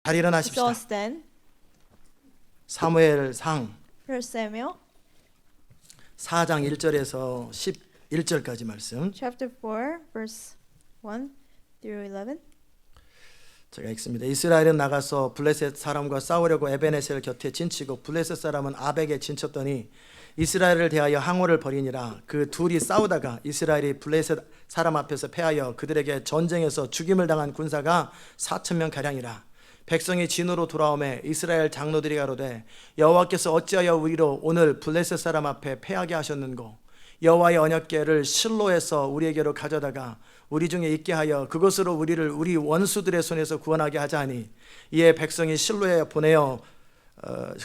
잘 So 일어나십시다. stand. 사무엘상 1 Samuel 4장 1절에서 11절까지 말씀 chapter 4 verse 1 through 11. 제가 읽습니다. 이스라엘은 나가서 블레셋 사람과 싸우려고 에베네셀 곁에 진치고 블레셋 사람은 아벡에 진쳤더니 이스라엘을 대하여 항오를 벌이니라. 그 둘이 싸우다가 이스라엘이 블레셋 사람 앞에서 패하여 그들에게 전쟁에서 죽임을 당한 군사가 4,000명 가량이라. 백성이 진으로 돌아오매 이스라엘 장로들이 가로되 여호와께서 어찌하여 우리로 오늘 블레셋 사람 앞에 패하게 하셨는고 여호와의 언약궤를 실로에서 우리에게로 가져다가 우리 중에 있게 하여 그것으로 우리를 우리 원수들의 손에서 구원하게 하자 하니 이에 백성이 실로에 보내어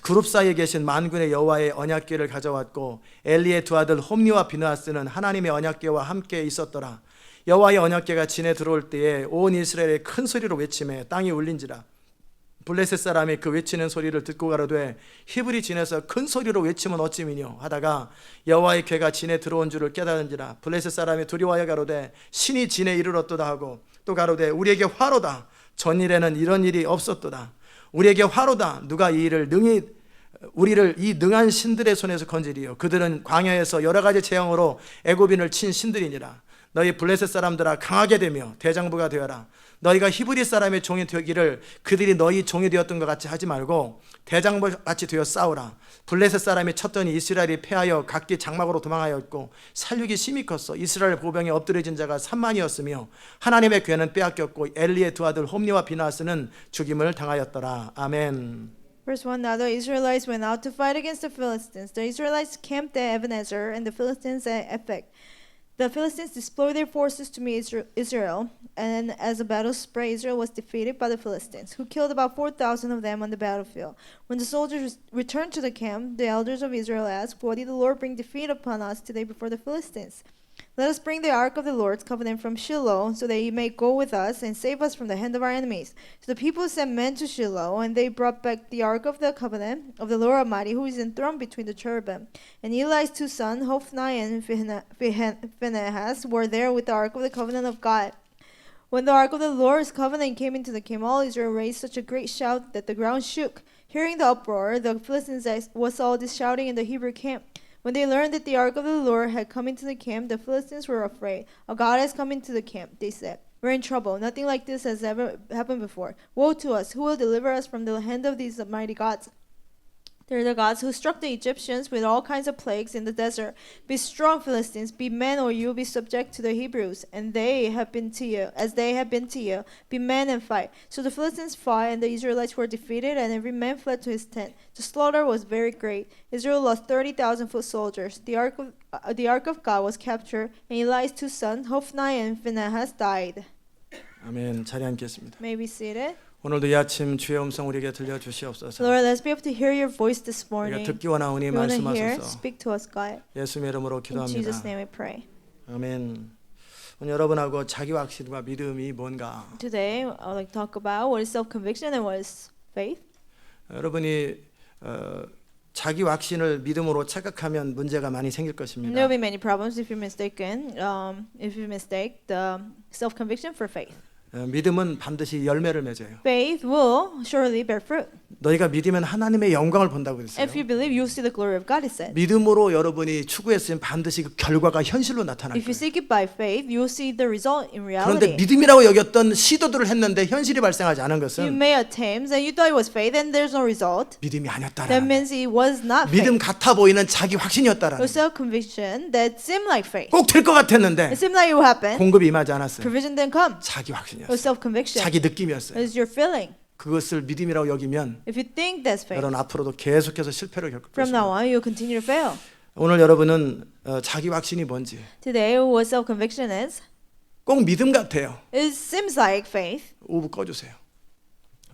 그룹 사이에 계신 만군의 여호와의 언약궤를 가져왔고 엘리의 두 아들 홈리와 비느하스는 하나님의 언약궤와 함께 있었더라. 여호와의 언약궤가 진에 들어올 때에 온 이스라엘이 큰 소리로 외치매 땅이 울린지라. 블레셋 사람이 그 외치는 소리를 듣고 가로되 히브리 진에서 큰 소리로 외치면 어찌미뇨 하다가 여호와의 궤가 진에 들어온 줄을 깨달은지라. 블레셋 사람이 두려워하여 가로되 신이 진에 이르렀도다 하고 또 가로되 우리에게 화로다. 전일에는 이런 일이 없었도다. 우리에게 화로다. 누가 이 일을 능히 우리를 이 능한 신들의 손에서 건지리요. 그들은 광야에서 여러 가지 재앙으로 애굽인을 친 신들이니라. 너희 블레셋 사람들아 강하게 되며 대장부가 되어라. 너희가 히브리 사람의 종이 되기를 그들이 너희 종이 되었던 것 같이 하지 말고 대장부 같이 되어 싸우라. 블레셋 사람이 쳤더니 이스라엘이 패하여 각기 장막으로 도망하였고 살육이 심히 컸어. 이스라엘 보병에 엎드려진 자가 3만이었으며 하나님의 궤는 빼앗겼고 엘리의 두 아들 홈리와 비나스는 죽임을 당하였더라. 아멘. Verse 1. Now the Israelites went out to fight against the Philistines. The Israelites camped at Ebenezer and the Philistines at Ephek. The Philistines deployed their forces to meet Israel, and as the battle spread, Israel was defeated by the Philistines, who killed about 4,000 of them on the battlefield. When the soldiers returned to the camp, the elders of Israel asked, "Why did the Lord bring defeat upon us today before the Philistines? Let us bring the ark of the Lord's covenant from Shiloh, so that he may go with us and save us from the hand of our enemies." So the people sent men to Shiloh, and they brought back the ark of the covenant of the Lord Almighty, who is enthroned between the cherubim. And Eli's two sons, Hophni and Phinehas, were there with the ark of the covenant of God. When the ark of the Lord's covenant came into the camp, all Israel raised such a great shout that the ground shook. Hearing the uproar, the Philistines saw this shouting in the Hebrew camp. When they learned that the ark of the Lord had come into the camp, the Philistines were afraid. "A God has come into the camp," they said. "We're in trouble. Nothing like this has ever happened before. Woe to us! Who will deliver us from the hand of these mighty gods? They're the gods who struck the Egyptians with all kinds of plagues in the desert. Be strong, Philistines. Be men, or you will be subject to the Hebrews, and they have been to you, as they have been to you. Be men and fight." So the Philistines fought, and the Israelites were defeated, and every man fled to his tent. The slaughter was very great. Israel lost 30,000 foot soldiers. The ark of God was captured, and Eli's two sons, Hophni and Phinehas, died. 아멘. 자리에 앉겠습니다. May we see it? 오늘도 이 아침 주의 음성 우리에게 들려주시옵소서. Lord, let's be able to hear your voice this 우리가 morning. 듣기 원하오니 We want to hear. 말씀하소서. Speak to us, God. 예수님의 이름으로 In 기도합니다. Jesus' name we pray. 아멘. 오늘 여러분하고 자기 확신과 믿음이 뭔가. Today, I would like to talk about what is self-conviction and what is faith. 여러분이 자기 확신을 믿음으로 착각하면 문제가 많이 생길 There 것입니다. will be many problems if you mistake the self-conviction for faith. 믿음은 반드시 열매를 맺어요. Faith will surely bear fruit. 너희가 믿으면 하나님의 영광을 본다고 그랬어요. If you believe, you will see the glory of God, it said. 믿음으로 여러분이 추구했으면 반드시 그 결과가 현실로 나타날 If you 거예요. seek it by faith, you will see the result in 그런데 reality. 믿음이라고 여겼던 시도들을 했는데 현실이 발생하지 않은 You 것은 made attempts and you thought it was faith and there's no result. 믿음이 That 아니었다라는 means it was not 믿음 faith. 같아 보이는 자기 It 확신이었다라는 was self-conviction that seemed like faith. 꼭 될 것 같았는데 It seemed like it would happen. 공급이 임하지 않았어요. Provision didn't come. 자기 It 확신이었어요. was self-conviction. 자기 느낌이었어요. It was your feeling. 그것을 믿음이라고 여기면 If you think that's faith, 여러분 앞으로도 계속해서 실패를 겪을 from now 것입니다. on you'll continue to fail. 오늘 여러분은 자기 확신이 뭔지 Today, what self-conviction is, 꼭 믿음 같아요. it seems like faith. 오브 꺼주세요.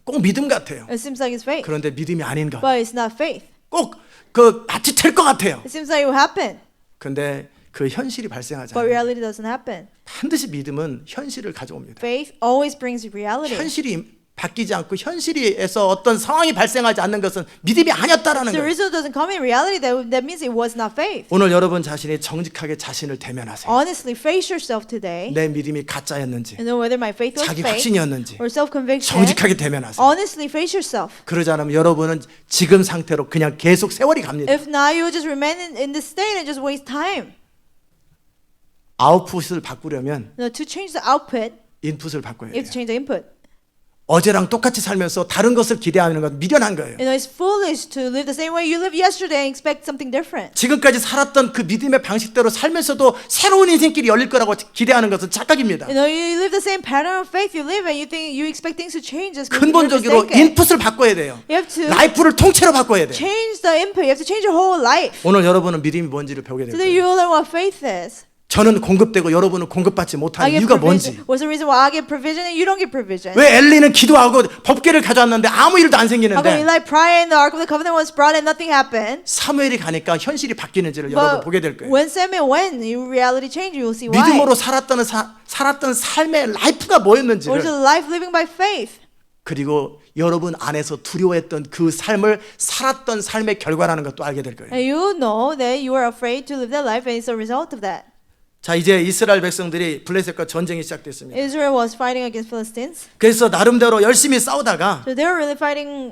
꼭 믿음 같아요. It seems like it's faith, 그런데 믿음이 아닌 것. but it's not faith. 꼭 그 마치 될 것 같아요. It seems like it will happen, 근데 그 현실이 발생하지 but 않아요. reality doesn't happen. 반드시 믿음은 현실을 가져옵니다. Faith always brings reality. 현실이 바뀌지 않고 현실에서 어떤 상황이 발생하지 않는 것은 믿음이 아니었다라는 The 거예요. result doesn't come in reality. That means it was not faith. 오늘 여러분 자신이 정직하게 자신을 대면하세요. Honestly, face yourself today. 내 믿음이 가짜였는지 And know whether my faith was 자기 fake 확신이었는지 or self-conviction. 정직하게 대면하세요. Honestly, face yourself. 그러지 않으면 여러분은 지금 상태로 그냥 계속 세월이 갑니다. If not, you will just remain in this state and just waste time. 아웃풋을 바꾸려면 Now, to change the output, 인풋을 바꿔야 you 돼요. have to change the input. 어제랑 똑같이 살면서 다른 것을 기대하는 건 미련한 거예요. You know, it's foolish to live the same way you lived yesterday and expect something different. 지금까지 살았던 그 믿음의 방식대로 살면서도 새로운 인생길이 열릴 거라고 기대하는 것은 착각입니다. You know, you live the same pattern of faith you live and you expect things to change. Just 근본적으로 인풋을 바꿔야 돼요. You have to 라이프를 통째로 바꿔야 돼요. change the input. You have to change your whole life. 오늘 여러분은 믿음이 뭔지를 배우게 될 Today 거예요. you will learn what faith is. 저는 공급되고 여러분은 공급받지 I 못하는 get 이유가 provision. 뭔지. What's the reason why I get provision and you don't get provision? 왜 엘리는 기도하고 법궤를 가져왔는데 아무 일도 안 How come 생기는데 Eli prayed and the Ark of the Covenant was brought and nothing happened? 사무엘이 가니까 현실이 바뀌는지를 여러분 But 보게 될 거예요. when Samuel went, your reality changed. You will see why. 믿음으로 살았던 삶의 라이프가 What is 뭐였는지를 a life living by faith? 그리고 여러분 안에서 두려워했던 그 삶을 살았던 삶의 결과라는 것도 알게 될 거예요. And you know that you are afraid to live that life and it's a result of that. 자, 이제 이스라엘 백성들이 블레셋과 전쟁이 시작됐습니다. Israel was fighting against Philistines. 그래서 나름대로 열심히 싸우다가 So they were really fighting,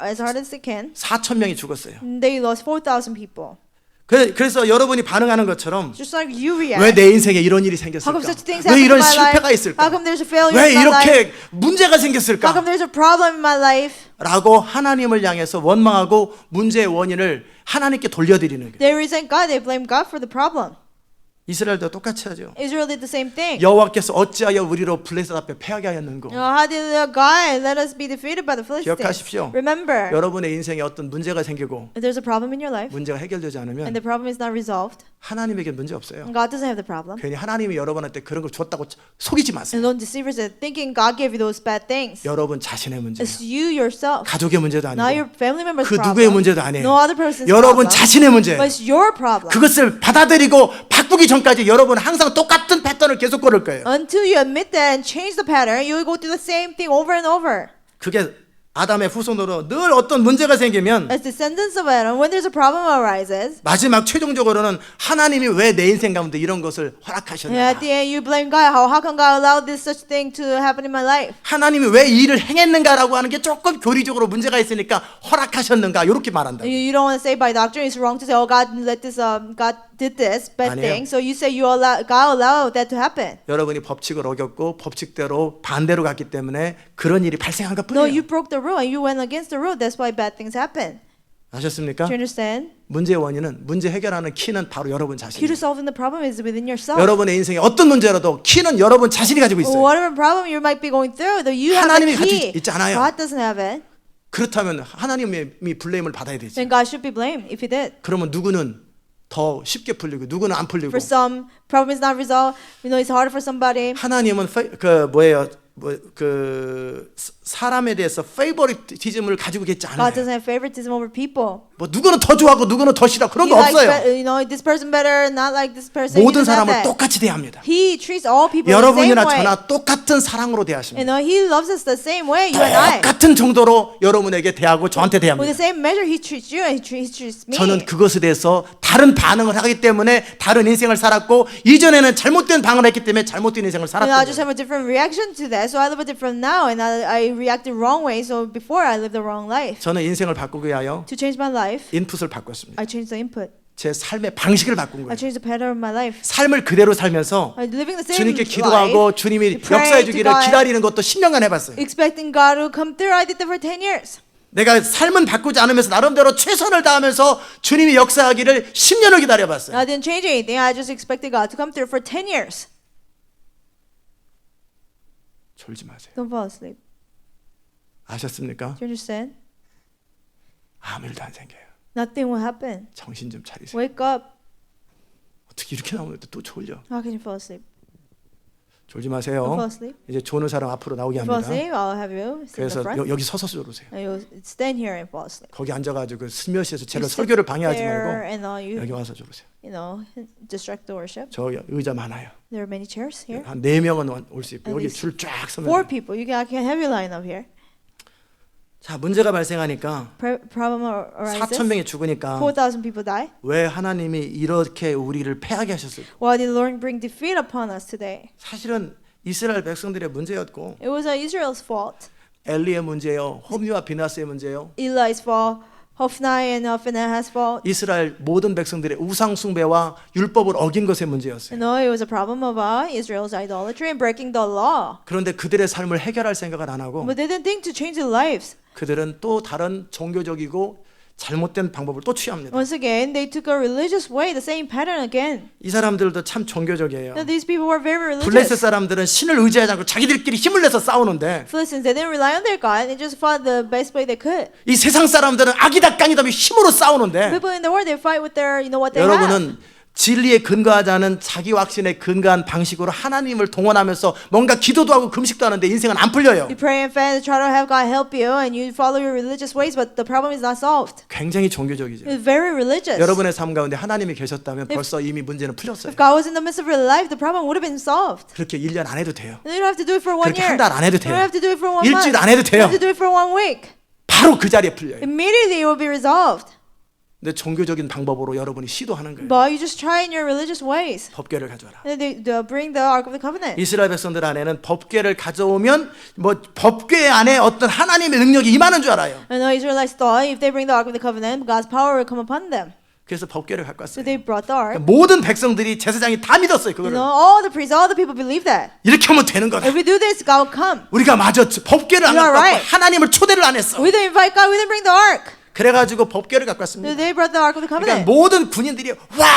as hard as they can. 4천 명이 죽었어요. They lost 4,000 people. 그래서 여러분이 반응하는 것처럼 Just like you react. 왜 내 인생에 이런 일이 How 생겼을까? come such things 왜 happen in 이런 my life? 실패가 있을까? How come there's a failure 왜 in my life? 이렇게 문제가 How come 생겼을까? there's a problem in my life? 라고 하나님을 향해서 원망하고 문제의 원인을 하나님께 돌려드리는 거예요. They resent God. They blame God for the problem. 이스라엘도 똑같이 하죠. Israel did the same thing. 여호와께서 어찌하여 우리로 블레셋 앞에 패하게 하였는고. How did God let us be defeated by the Philistines? 기억하십시오. Remember, 여러분의 인생에 어떤 문제가 생기고 if there's a problem in your life 문제가 해결되지 and 않으면 the problem is not resolved, 하나님에게 문제 없어요. God doesn't have the problem. 괜히 하나님이 여러분한테 그런 걸 줬다고 속이지 마세요. And don't deceive yourself thinking God gave you those bad things. 여러분 자신의 문제예요. It's you yourself, 가족의 문제도 not your 아니고 family member's 그 problem. 누구의 문제도 아니에요. No other person's 여러분 problem. 자신의 문제예요. But it's your problem. 그것을 받아들이고 바꾸기 전까지 여러분 항상 똑같은 패턴을 계속 걸을 거예요. Until you admit that and change the pattern, you will go through the same thing over and over. 그게 아담의 후손으로 늘 어떤 문제가 생기면 As descendants of Adam, when there's a problem arises, 마지막 최종적으로는 하나님이 왜 내 인생 가운데 이런 것을 and 허락하셨냐? at the end you blame God. How come God allowed this such thing to happen in my life? 하나님이 왜 이 일을 행했는가라고 하는 게 조금 교리적으로 문제가 있으니까 허락하셨는가 이렇게 말한다. You don't want to say by doctrine. It's wrong to say, oh, God God did this bad 아니에요. thing. So you say God allowed that to happen. 여러분이 법칙을 어겼고 법칙대로 반대로 갔기 때문에 그런 일이 발생한 No, 것뿐이에요. you broke the rule and you went against the rule. That's why bad things happen. 아셨습니까? Do you understand? 문제의 원인은 문제 해결하는 키는 바로 여러분 Key to 자신이에요. solving the problem is within yourself. 여러분의 인생에 어떤 문제라도 키는 여러분 자신이 가지고 있어요. Whatever problem you might be going through, though you have 하나님이 the key. 가지고 있지 않아요. God doesn't have it. 그렇다면 하나님이 블레임을 받아야 되지. Then God should be blamed if He did. 그러면 누구는 더 쉽게 풀리고 누구는 안 풀리고. For some, problem is not resolved. It's harder for somebody. 하나님은 사람에 대해서 페이버리티즘을 가지고 계지 God 않아요. doesn't have favoritism over people. 뭐 누구는 더 좋아하고 누구는 더 싫어 그런 He 거 likes, 없어요. this person better, not like this person. He 모든 doesn't have 사람을 that. 똑같이 대합니다. He treats all people the same 여러분이나 way. 저나 똑같은 사랑으로 대하십니다. He loves us the same way, you and I. 똑같은 정도로 여러분에게 대하고 저한테 With the 대합니다. same measure, He treats you and He treats me. 저는 그것에 대해서 다른 반응을 하기 때문에 다른 인생을 살았고 이전에는 잘못된 반응을 했기 때문에 잘못된 인생을 I just 살았거든요. have a different reaction to that. So I live a different now, and I reacted wrong way. So before I lived the wrong life. 저는 인생을 바꾸기 위하여 To change my life, 인풋을 바꿨습니다. I changed the input. 제 삶의 방식을 바꾼 I 거예요. changed the pattern of my life. 삶을 그대로 살면서 I'm living the same 주님께 life, 기도하고 주님이 pray 역사해 to 주기를 God. 기다리는 것도 10년간 해봤어요. expecting God to come through. I did that for 10 years. 내가 삶은 바꾸지 않으면서 나름대로 최선을 다하면서 주님이 역사하기를 10년을 기다려봤어요. I didn't change anything. I just expected God to come through for 10 years. 졸지 마세요. Don't fall asleep. 아셨습니까? Do you understand? 아무 일도 안 생겨요. Nothing will happen. 정신 좀 차리세요. Wake up. 어떻게 이렇게 나오는데 또 졸려? How can you fall asleep? 졸지 Don't 마세요. fall asleep. 이제 조는 사람 앞으로 나오게 Fall 합니다. asleep. I'll have you sit in the 그래서 front. 여기 서서 졸으세요. And you stand here and fall asleep. 거기 앉아가지고 그 슬며시에서 제가 You sit 설교를 방해하지 there 말고 and 여기 you 와서 졸으세요. distract the worship. 저 의자 많아요. There are many chairs here. 한 4명은 올 수 있고 And 여기 these 줄 쫙 4 서면 people. I can have you line up here. 자, 문제가 발생하니까 problem 4천 arises. 명이 죽으니까 4,000 people die. 왜 하나님이 이렇게 우리를 패하게 하셨을까? Why did the Lord bring defeat upon us today? 사실은 이스라엘 백성들의 문제였고 It was Israel's fault. 엘리의 문제요, 홈리와 비나스의 문제요. Eli's fault. Hophni and Phinehas' fault. 이스라엘 모든 백성들의 우상 숭배와 율법을 어긴 것의 문제였어요. No, it was a problem of Israel's idolatry and breaking the law. 그런데 그들의 삶을 해결할 생각을 안 하고 But they didn't think to change their lives. 그들은 또 다른 종교적이고 잘못된 방법을 또 취합니다. Once again, they took a religious way, the same pattern again. 이 사람들도 참 종교적이에요. Now, these people were very 블레셋 religious. 사람들은 신을 의지하지 않고 자기들끼리 힘을 내서 싸우는데 Philistines, they didn't rely on their God. They just fought the best way they could. 이 세상 사람들은 악이다 깡이다 힘으로 싸우는데 People in the world, they fight with their, what they have. 여러분은 진리에 근거하지 않은 자기 확신에 근거한 방식으로 하나님을 동원하면서 뭔가 기도도 하고 금식도 하는데 인생은 안 풀려요. You pray and fast, try to have God help you, and you follow your religious ways, but the problem is not solved. 굉장히 종교적이죠. It's very religious. 여러분의 삶 가운데 하나님이 계셨다면 벌써 이미 문제는 풀렸어요. If God was in the midst of your life, the problem would have been solved. 그렇게 1년 안 해도 돼요. You don't have to do it for 1 그렇게 year. 한 달 안 해도 You 돼요. don't have to do it for 1 일주일 month. 안 해도 You 돼요. have to do it for 1 week. 바로 그 자리에 풀려요. Immediately it will be resolved. 근데 종교적인 방법으로 여러분이 시도하는 거예요. But you just try in your religious ways. 법궤를 가져와라. And they bring the Ark of the Covenant. 이스라엘 백성들 안에는 법궤를 가져오면 뭐 법궤 안에 어떤 하나님의 능력이 임하는 줄 알아요. And the Israelites thought if they bring the Ark of the Covenant, God's power will come upon them. 그래서 법궤를 갖고 So 왔어요. they brought the Ark. 모든 백성들이 제사장이 다 믿었어요. You 그거를. know, all the priests, all the people believe that. 이렇게 하면 되는 거다. If we do this, God will come. 우리가 맞아 법궤를 안 You are 갖고 right. 하나님을 초대를 안 했어. We didn't invite God, we didn't bring the Ark. 그래가지고 법궤를 갖고 So 왔습니다. they brought the Ark of the 그러니까 Covenant. 모든 군인들이 와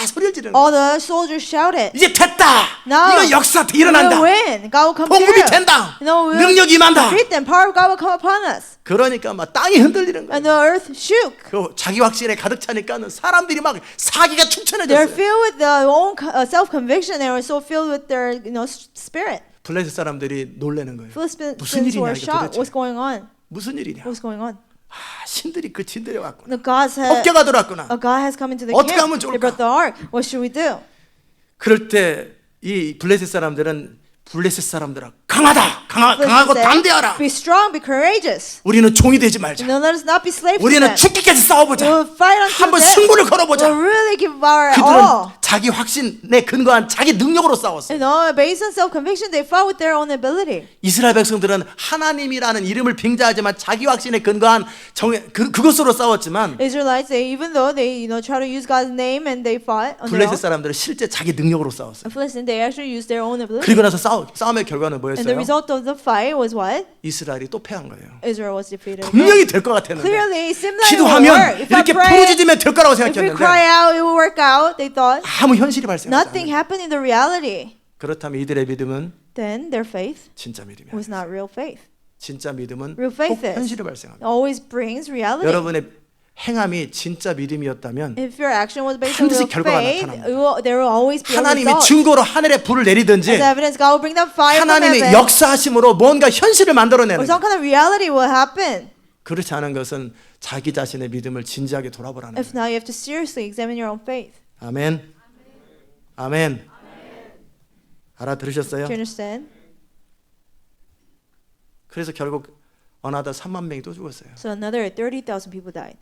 소리를 지르는 거예요. All the soldiers shouted. 이제 됐다. Now, 이거 역사 we 일어난다. will win. God will come 봉급이 through. 된다. No, we will 능력이 임한다. defeat them. Power of God will come upon us. 그러니까 막 땅이 흔들리는 거예요. And the earth shook. 그 자기 확신에 가득 차니까는 사람들이 막 사기가 They're 충천해졌어요. filled with their own self-conviction. They were so filled with their, spirit. 블레셋 사람들이 놀라는 거예요. Philistines 무슨 일이냐 were 이거 shocked. 도대체. What's going on? 무슨 일이냐? What's going on? 아, 신들이 그 진들에 왔구나. The gods had, 법궤가 들어왔구나. a God has come into the 어떻게 camp. 하면 They 좋을까? brought the ark. What should we do? 그럴 때 이 블레셋 사람들은 블레셋 사람들아 강하고 Philistines said, 담대하라. Be strong, be courageous. 우리는 종이 되지 말자. No, let us not be slaves to 우리는 them. 죽기까지 We 싸워보자. will fight until 한번 death. 승부를 걸어보자. We'll really give our 그들은 all. 자기 확신에 근거한 자기 능력으로 싸웠어요. Based on self-conviction, they fought with their own ability. 이스라엘 백성들은 하나님이라는 이름을 빙자하지만 자기 확신에 근거한 그것으로 싸웠지만 Israelites, even though they, try to use God's name and they fought on their 블레셋 own, 사람들은 실제 자기 능력으로 싸웠어요. Philistines, they actually used their own ability. 그리고 나서 싸움의 결과는 And the 뭐였어요? result of the fight was what? 이스라엘이 또 패한 거예요. Israel was defeated. 분명히 될 것 같았는데 Clearly, it seemed like it would 기도하면 work. If I 이렇게 pray, 부르짖으면 될 거라고 if we 생각했는데 cry out, it will work out. They thought 아무 현실이 발생하지 nothing 않아요. happened in the reality. 그렇다면 이들의 믿음은 Then their faith 진짜 믿음이 was 아니에요. not real faith. 진짜 믿음은 Real 꼭 faith is 현실이 발생합니다. always brings reality. 여러분의 행함이 진짜 믿음이었다면 If your action was based on 반드시 real 결과가 faith, 나타납니다. there will always be a 하나님이 result. 증거로 하늘에 불을 내리든지 As evidence, God will bring down fire from 하나님이 heaven, 역사하심으로 뭔가 현실을 or 만들어내는 some kind of reality will happen. 그렇지 않은 것은 자기 자신의 믿음을 진지하게 돌아보라는 If 거예요. not, you have to seriously examine your own faith. 아멘. 아멘. 알아들으셨어요? Do you understand? 그래서 결국 어나더 3만 명이 또 죽었어요. So another 30,000 people died.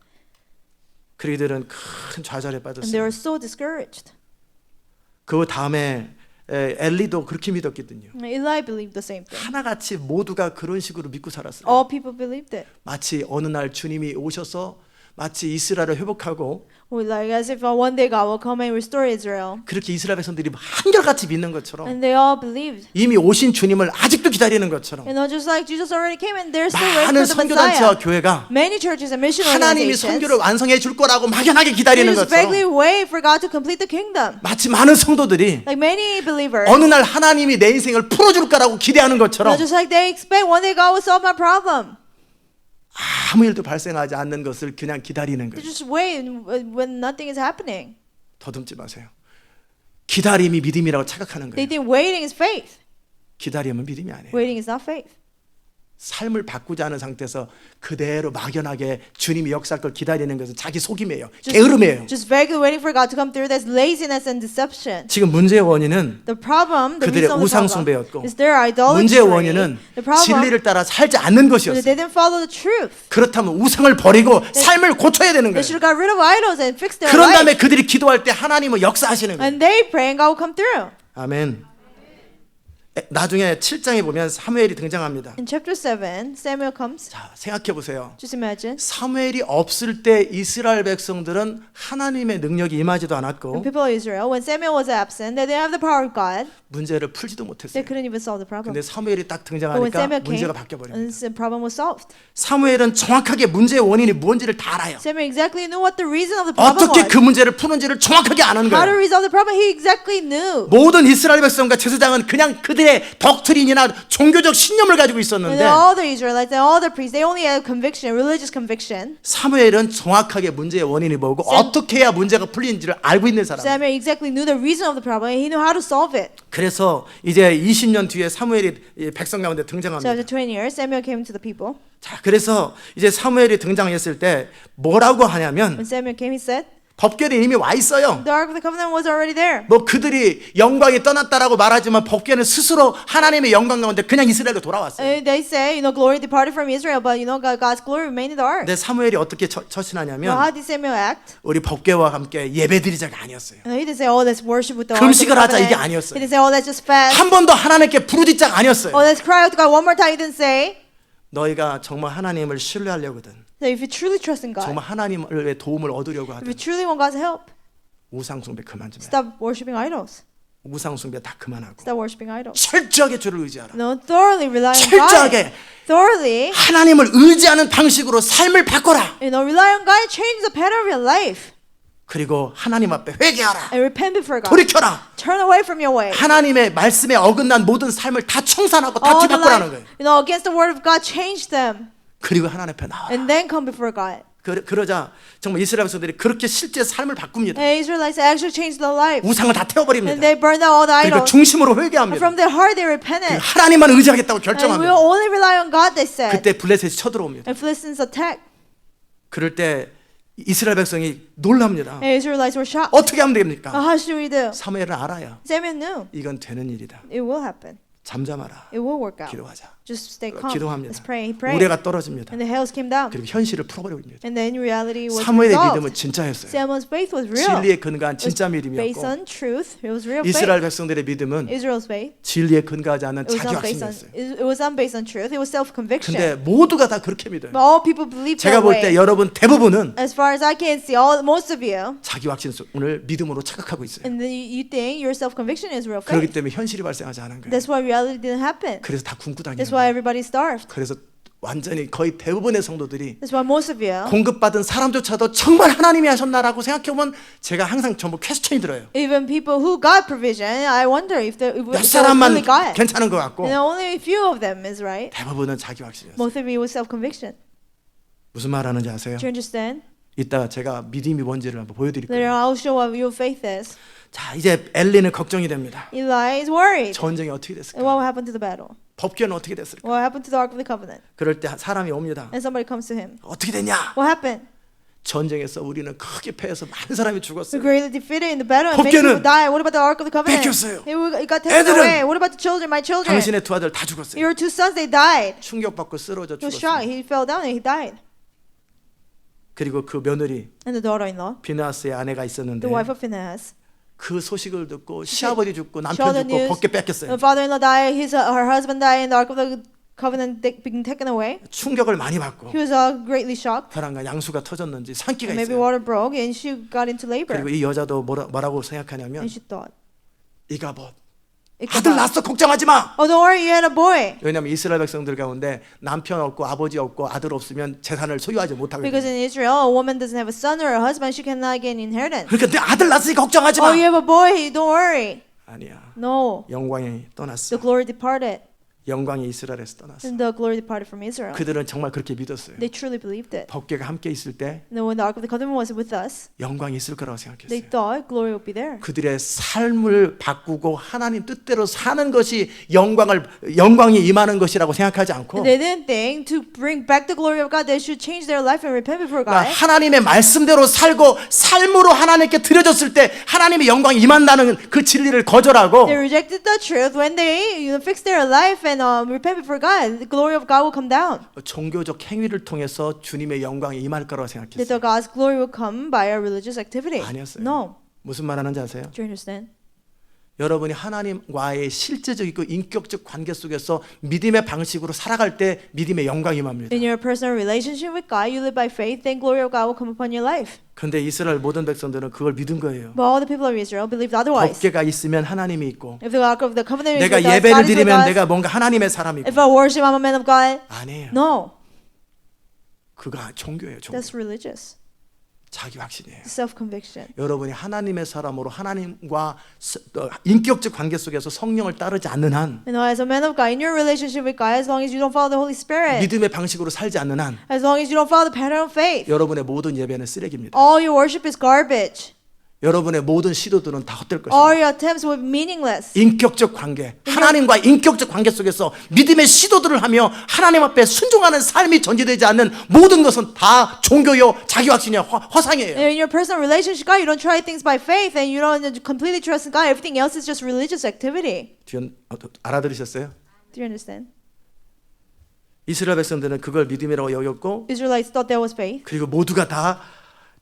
그들은 큰 좌절에 And they 빠졌어요. were so discouraged. 그 다음에 엘리도 그렇게 믿었거든요. Eli believed the same thing. 하나같이 모두가 그런 식으로 믿고 살았어요. All people believed it. 마치 어느 날 주님이 오셔서 마치 이스라엘을 회복하고 Like as if one day God will come and restore Israel. 그렇게 이스라엘 백성들이 한결같이 믿는 것처럼 And they all believed. 이미 오신 주님을 아직도 기다리는 것처럼 Just like Jesus already came and they're still waiting 많은 for the 선교단체와 Messiah. 교회가 Many churches and mission 하나님이 organizations 선교를 완성해 줄 거라고 막연하게 they 기다리는 just vaguely 것처럼 wait for God to complete the kingdom. 마치 많은 성도들이 Like many believers, 어느 날 하나님이 내 인생을 풀어줄 거라고 기대하는 것처럼 just like they expect one day God will solve my problem. 아무 일도 발생하지 않는 것을 그냥 기다리는 They 거예요. just wait when nothing is happening. 더듬지 마세요. 기다림이 믿음이라고 착각하는 They 거예요. think waiting is faith. 기다림은 믿음이 아니에요. Waiting is not faith. 삶을 바꾸지 않은 상태에서 그대로 막연하게 주님이 역사할 걸 기다리는 것은 자기 속임이에요. 게으름이에요. Just vaguely waiting for God to come through. That's laziness and deception. 지금 문제의 원인은 The problem, the 그들의 reason of the 우상 problem, 숭배였고 is their idolatry. 문제의 원인은 The problem 진리를 따라 살지 않는 is 것이었어요. that they didn't follow the truth. 그렇다면 우상을 버리고 삶을 고쳐야 되는 They 거예요. should have got rid of idols and fixed their 그런 life. 다음에 그들이 기도할 때 하나님은 역사하시는 거예요. And they pray and God will come through. 아멘. 나중에 7장에 보면 사무엘이 등장합니다. In chapter 7, Samuel comes. 자, 생각해 보세요. Just imagine. 사무엘이 없을 때 이스라엘 백성들은 하나님의 능력이 임하지도 The 않았고 people of Israel, when Samuel was absent, they didn't have the power of God. 문제를 풀지도 They 못했어요. couldn't even solve the problem. 근데 사무엘이 딱 But when 등장하니까 Samuel came, 문제가 바뀌어 버립니다. the problem was solved. 사무엘은 정확하게 문제의 원인이 뭔지를 다 알아요. Samuel exactly knew what the reason of the problem 어떻게 was. 그 문제를 푸는지를 정확하게 아는 How to 거예요. resolve the problem, he exactly knew. 모든 이스라엘 백성과 제사장은 그냥 그들의 덕트린이나 종교적 신념을 가지고 And 있었는데 all the Israelites and all the priests, they only had conviction, religious conviction. 사무엘은 정확하게 문제의 원인이 뭐고 어떻게 해야 문제가 풀리는지를 알고 있는 사람. Samuel exactly knew the reason of the problem, and he knew how to solve it. 그래서 이제 20년 뒤에 사무엘이 이 백성 가운데 So 등장합니다. after 20 years, Samuel came to the people. 자, 그래서 이제 사무엘이 등장했을 때 뭐라고 하냐면 When Samuel came, he said, 법궤는 이미 와 있어요. the Ark of the Covenant was already there. 뭐 그들이 영광이 떠났다라고 말하지만 법궤는 스스로 하나님의 영광 가운데 그냥 이스라엘로 돌아왔어요. They say, glory departed from Israel, but God's glory remained in the Ark. 근데 사무엘이 어떻게 Well, 처신하냐면 how did Samuel act? 우리 법궤와 함께 예배드리자가 아니었어요. He didn't say, oh, let's worship with the Ark of the 금식을 하자 이게 Covenant. 아니었어요. He didn't say, oh, let's just fast. 한 번도 하나님께 부르짖자가 아니었어요. Oh, let's cry out to God one more time. He didn't say. 너희가 정말 하나님을 신뢰하려거든. So if you truly trust in God, 정말 하나님의 도움을 얻으려고 if 하든 you truly want God's help, 우상 숭배 그만 좀 해. stop worshiping idols. 우상 숭배 다 그만하고 Stop worshiping idols. 철저하게 주를 의지하라. No, thoroughly rely on God. 철저하게 Thoroughly, 하나님을 의지하는 방식으로 삶을 바꿔라. rely on God. Change the pattern of your life 그리고 하나님 앞에 회개하라. and repent before God. 돌이켜라. Turn away from your way. 하나님의 말씀에 어긋난 모든 삶을 다 청산하고 다 All the 뒤바꾸라는 life, 거예요. against the word of God, change them 그리고 하나님 앞에 나와라. and then come before God. 그러자 정말 이스라엘 백성들이 그렇게 실제 삶을 바꿉니다. And Israelites actually changed their life. 우상을 다 And 태워버립니다. they burned out all the 그리고 idols. 중심으로 And 회개합니다. from their heart they repented. 하나님만 의지하겠다고 And we'll 결정합니다. only rely on God, they said. 그때 블레셋이 쳐들어옵니다. And Philistines attacked. 그럴 때 이스라엘 백성이 놀랍니다. And Israelites were shocked. 어떻게 하면 됩니까? How should we do? 사무엘은 알아요. Samuel knew 이건 되는 일이다. it will happen. 잠잠하라. It will work out. 기도하자. Just stay calm. 기도합니다. Let's pray. He prayed. 우레가 떨어집니다. And the hails came down. 그리고 현실을 풀어버립니다. And then reality was 사무엘의 resolved. 믿음은 진짜였어요. Samuel's faith was real. 진리에 근거한 It was 진짜 based 믿음이었고 on truth. It was real 이스라엘 faith. 백성들의 믿음은 Israel's faith. 진리에 근거하지 않는 It was 자기 not based on. 확신이었어요. It was not based on truth. It was self-conviction. 근데 모두가 다 그렇게 믿어요. But all people believe 제가 that 볼 때 way. 여러분 대부분은 As far as I can see, most of you, 자기 확신을 믿음으로 착각하고 있어요. and then you think your self-conviction is real 그렇기 faith. 때문에 현실이 발생하지 않은 거예요. That's why reality didn't happen. 그래서 다 굶고 다니는 That's why 거예요. everybody starved. 그래서 완전히 거의 대부분의 성도들이 That's why most of you, 공급받은 사람조차도 정말 하나님이 하셨나라고 생각해보면 제가 항상 전부 퀘스천이 들어요. even people who got provision, I wonder if 몇 it was 사람만 really God. 괜찮은 것 같고 And only a few of them is right. 대부분은 자기 확신이었어요. Most of you was self-conviction. 무슨 말 하는지 아세요? Do you understand? 이따가 제가 믿음이 뭔지를 한번 보여드릴 Later 거예요. I'll show what your faith is. 자, 이제 엘리는 걱정이 됩니다. Eli is worried. 전쟁이 어떻게 And 됐을까? what happened to the battle? 법궤는 어떻게 됐을까? What happened to the Ark of the Covenant? 그럴 때 사람이 옵니다. And somebody comes to him. 어떻게 됐냐? What happened? 전쟁에서 우리는 크게 패해서 많은 사람이 We 죽었어요. greatly defeated in the battle and many 법궤는 people died. What about the Ark of the Covenant? 뺏겼어요. It got taken 애들은 away. What about the children? My children. 당신의 두 아들 다 죽었어요. Your two sons, they died. 충격받고 쓰러져 He was shot. 죽었어요. He fell down and he died. 그리고 그 며느리 And the daughter-in-law, 비나스의 아내가 있었는데 the wife of Phinehas, 그 소식을 듣고 시아버지 죽고 saw 남편 the 죽고 news. 벗게 뺏겼어요. The father-in-law died. Her husband died, and the Ark of the Covenant being taken away. 충격을 많이 받고 He was greatly shocked. 벼랑과 양수가 터졌는지 산기가 Maybe 있어요. water broke, and she got into labor. 그리고 이 여자도 뭐라고 생각하냐면 And she thought, 이가봇 Ichabod. 아들 낳았어 걱정하지 마. Oh, don't worry, you had a boy. 왜냐하면 이스라엘 백성들 가운데 남편 없고 아버지 없고 아들 없으면 재산을 소유하지 못하거든요. Because in Israel, a woman doesn't have a son or a husband, she cannot get an inheritance. 그러니까 내 아들 낳았으니 걱정하지 마. Oh, you have a boy, don't worry. 아니야. No, 영광이 떠났어. the glory departed. 영광이 이스라엘에서 떠났어요. And the glory departed from Israel. 그들은 정말 그렇게 믿었어요. They truly believed it. 법궤가 함께 있을 때 And when the Ark of the Covenant was with us, 영광이 있을 거라고 they 생각했어요. thought glory would be there. 그들의 삶을 바꾸고 하나님 뜻대로 사는 것이 영광이 임하는 것이라고 생각하지 않고 And they didn't think to bring back the glory of God, they should change their life and repent before 그러니까 God. 하나님의 말씀대로 살고 삶으로 하나님께 드려졌을 때 하나님의 영광이 임한다는 그 진리를 거절하고 They rejected the truth when they fix their life and repent before God. The glory of God will come down. 종교적 행위를 통해서 주님의 영광이 임할 거라고 They 생각했어요. thought God's glory will come by a religious activity. 아니었어요. No. 무슨 말 하는지 아세요? Do you understand? 여러분이 하나님과의 실제적이고 인격적 관계 속에서 믿음의 방식으로 살아갈 때 믿음의 영광이 임합니다. In your personal relationship with God, you live by faith, then glory of God will come upon your life. 근데 이스라엘 모든 백성들은 그걸 믿은 거예요. But all the people of Israel believed otherwise. 법궤가 있으면 하나님이 있고 If the Ark of the Covenant is 내가 with us, 예배를 God is with 드리면 us. 내가 뭔가 하나님의 사람이고 If I worship, I'm a man of God. 아니에요. No, 그거 종교예요. 종교. that's religious. 자기 확신이에요. Self-conviction. 여러분이 하나님의 사람으로 하나님과 인격적 관계 속에서 성령을 따르지 않는 한 You know, as a man of God, in your relationship with God, as long as you don't follow the Holy Spirit, 믿음의 방식으로 살지 않는 한 as long as you don't follow the pattern of faith, 여러분의 모든 예배는 쓰레기입니다. all your worship is garbage. 여러분의 모든 시도들은 다 헛될 것입니다. All your attempts will be meaningless. 인격적 관계, 하나님과 인격적 관계 속에서 믿음의 시도들을 하며 하나님 앞에 순종하는 삶이 전제되지 않는 모든 것은 다 종교요, 자기 확신이요, 허상이에요. In your personal relationship with God, you don't try things by faith and you don't completely trust in God. Everything else is just religious activity. 알아들으셨어요? Do you understand? 이스라엘 백성들은 그걸 믿음이라고 여겼고 Israelites thought that was faith. 그리고 모두가 다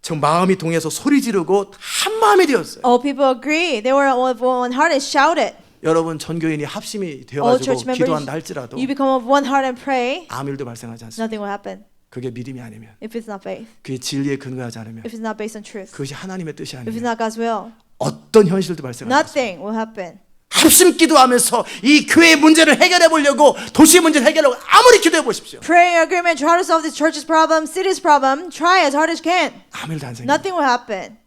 정 마음이 동해서 소리 지르고 한 마음이 되었어요. All people agree. They were of one heart and shouted. 여러분 전교인이 합심이 All 되어가지고 church members, 기도한다 할지라도 you become of one heart and pray, 아무 일도 발생하지 않습니다. nothing will happen 그게 믿음이 아니면, if it's not faith, 그게 진리에 근거하지 않으면, if it's not based on truth, 그것이 하나님의 뜻이 if it's 아니면 not God's will. 어떤 현실도 발생하지 않습니다. Nothing will happen. 합심 기도하면서 이 교회의 문제를 해결해 보려고 도시의 문제를 해결하고 아무리 기도해 보십시오. Pray, agreement, try to solve this church's problem, city's problem. Try as hard as you can. 아무 일도 안 생겨. Nothing will happen.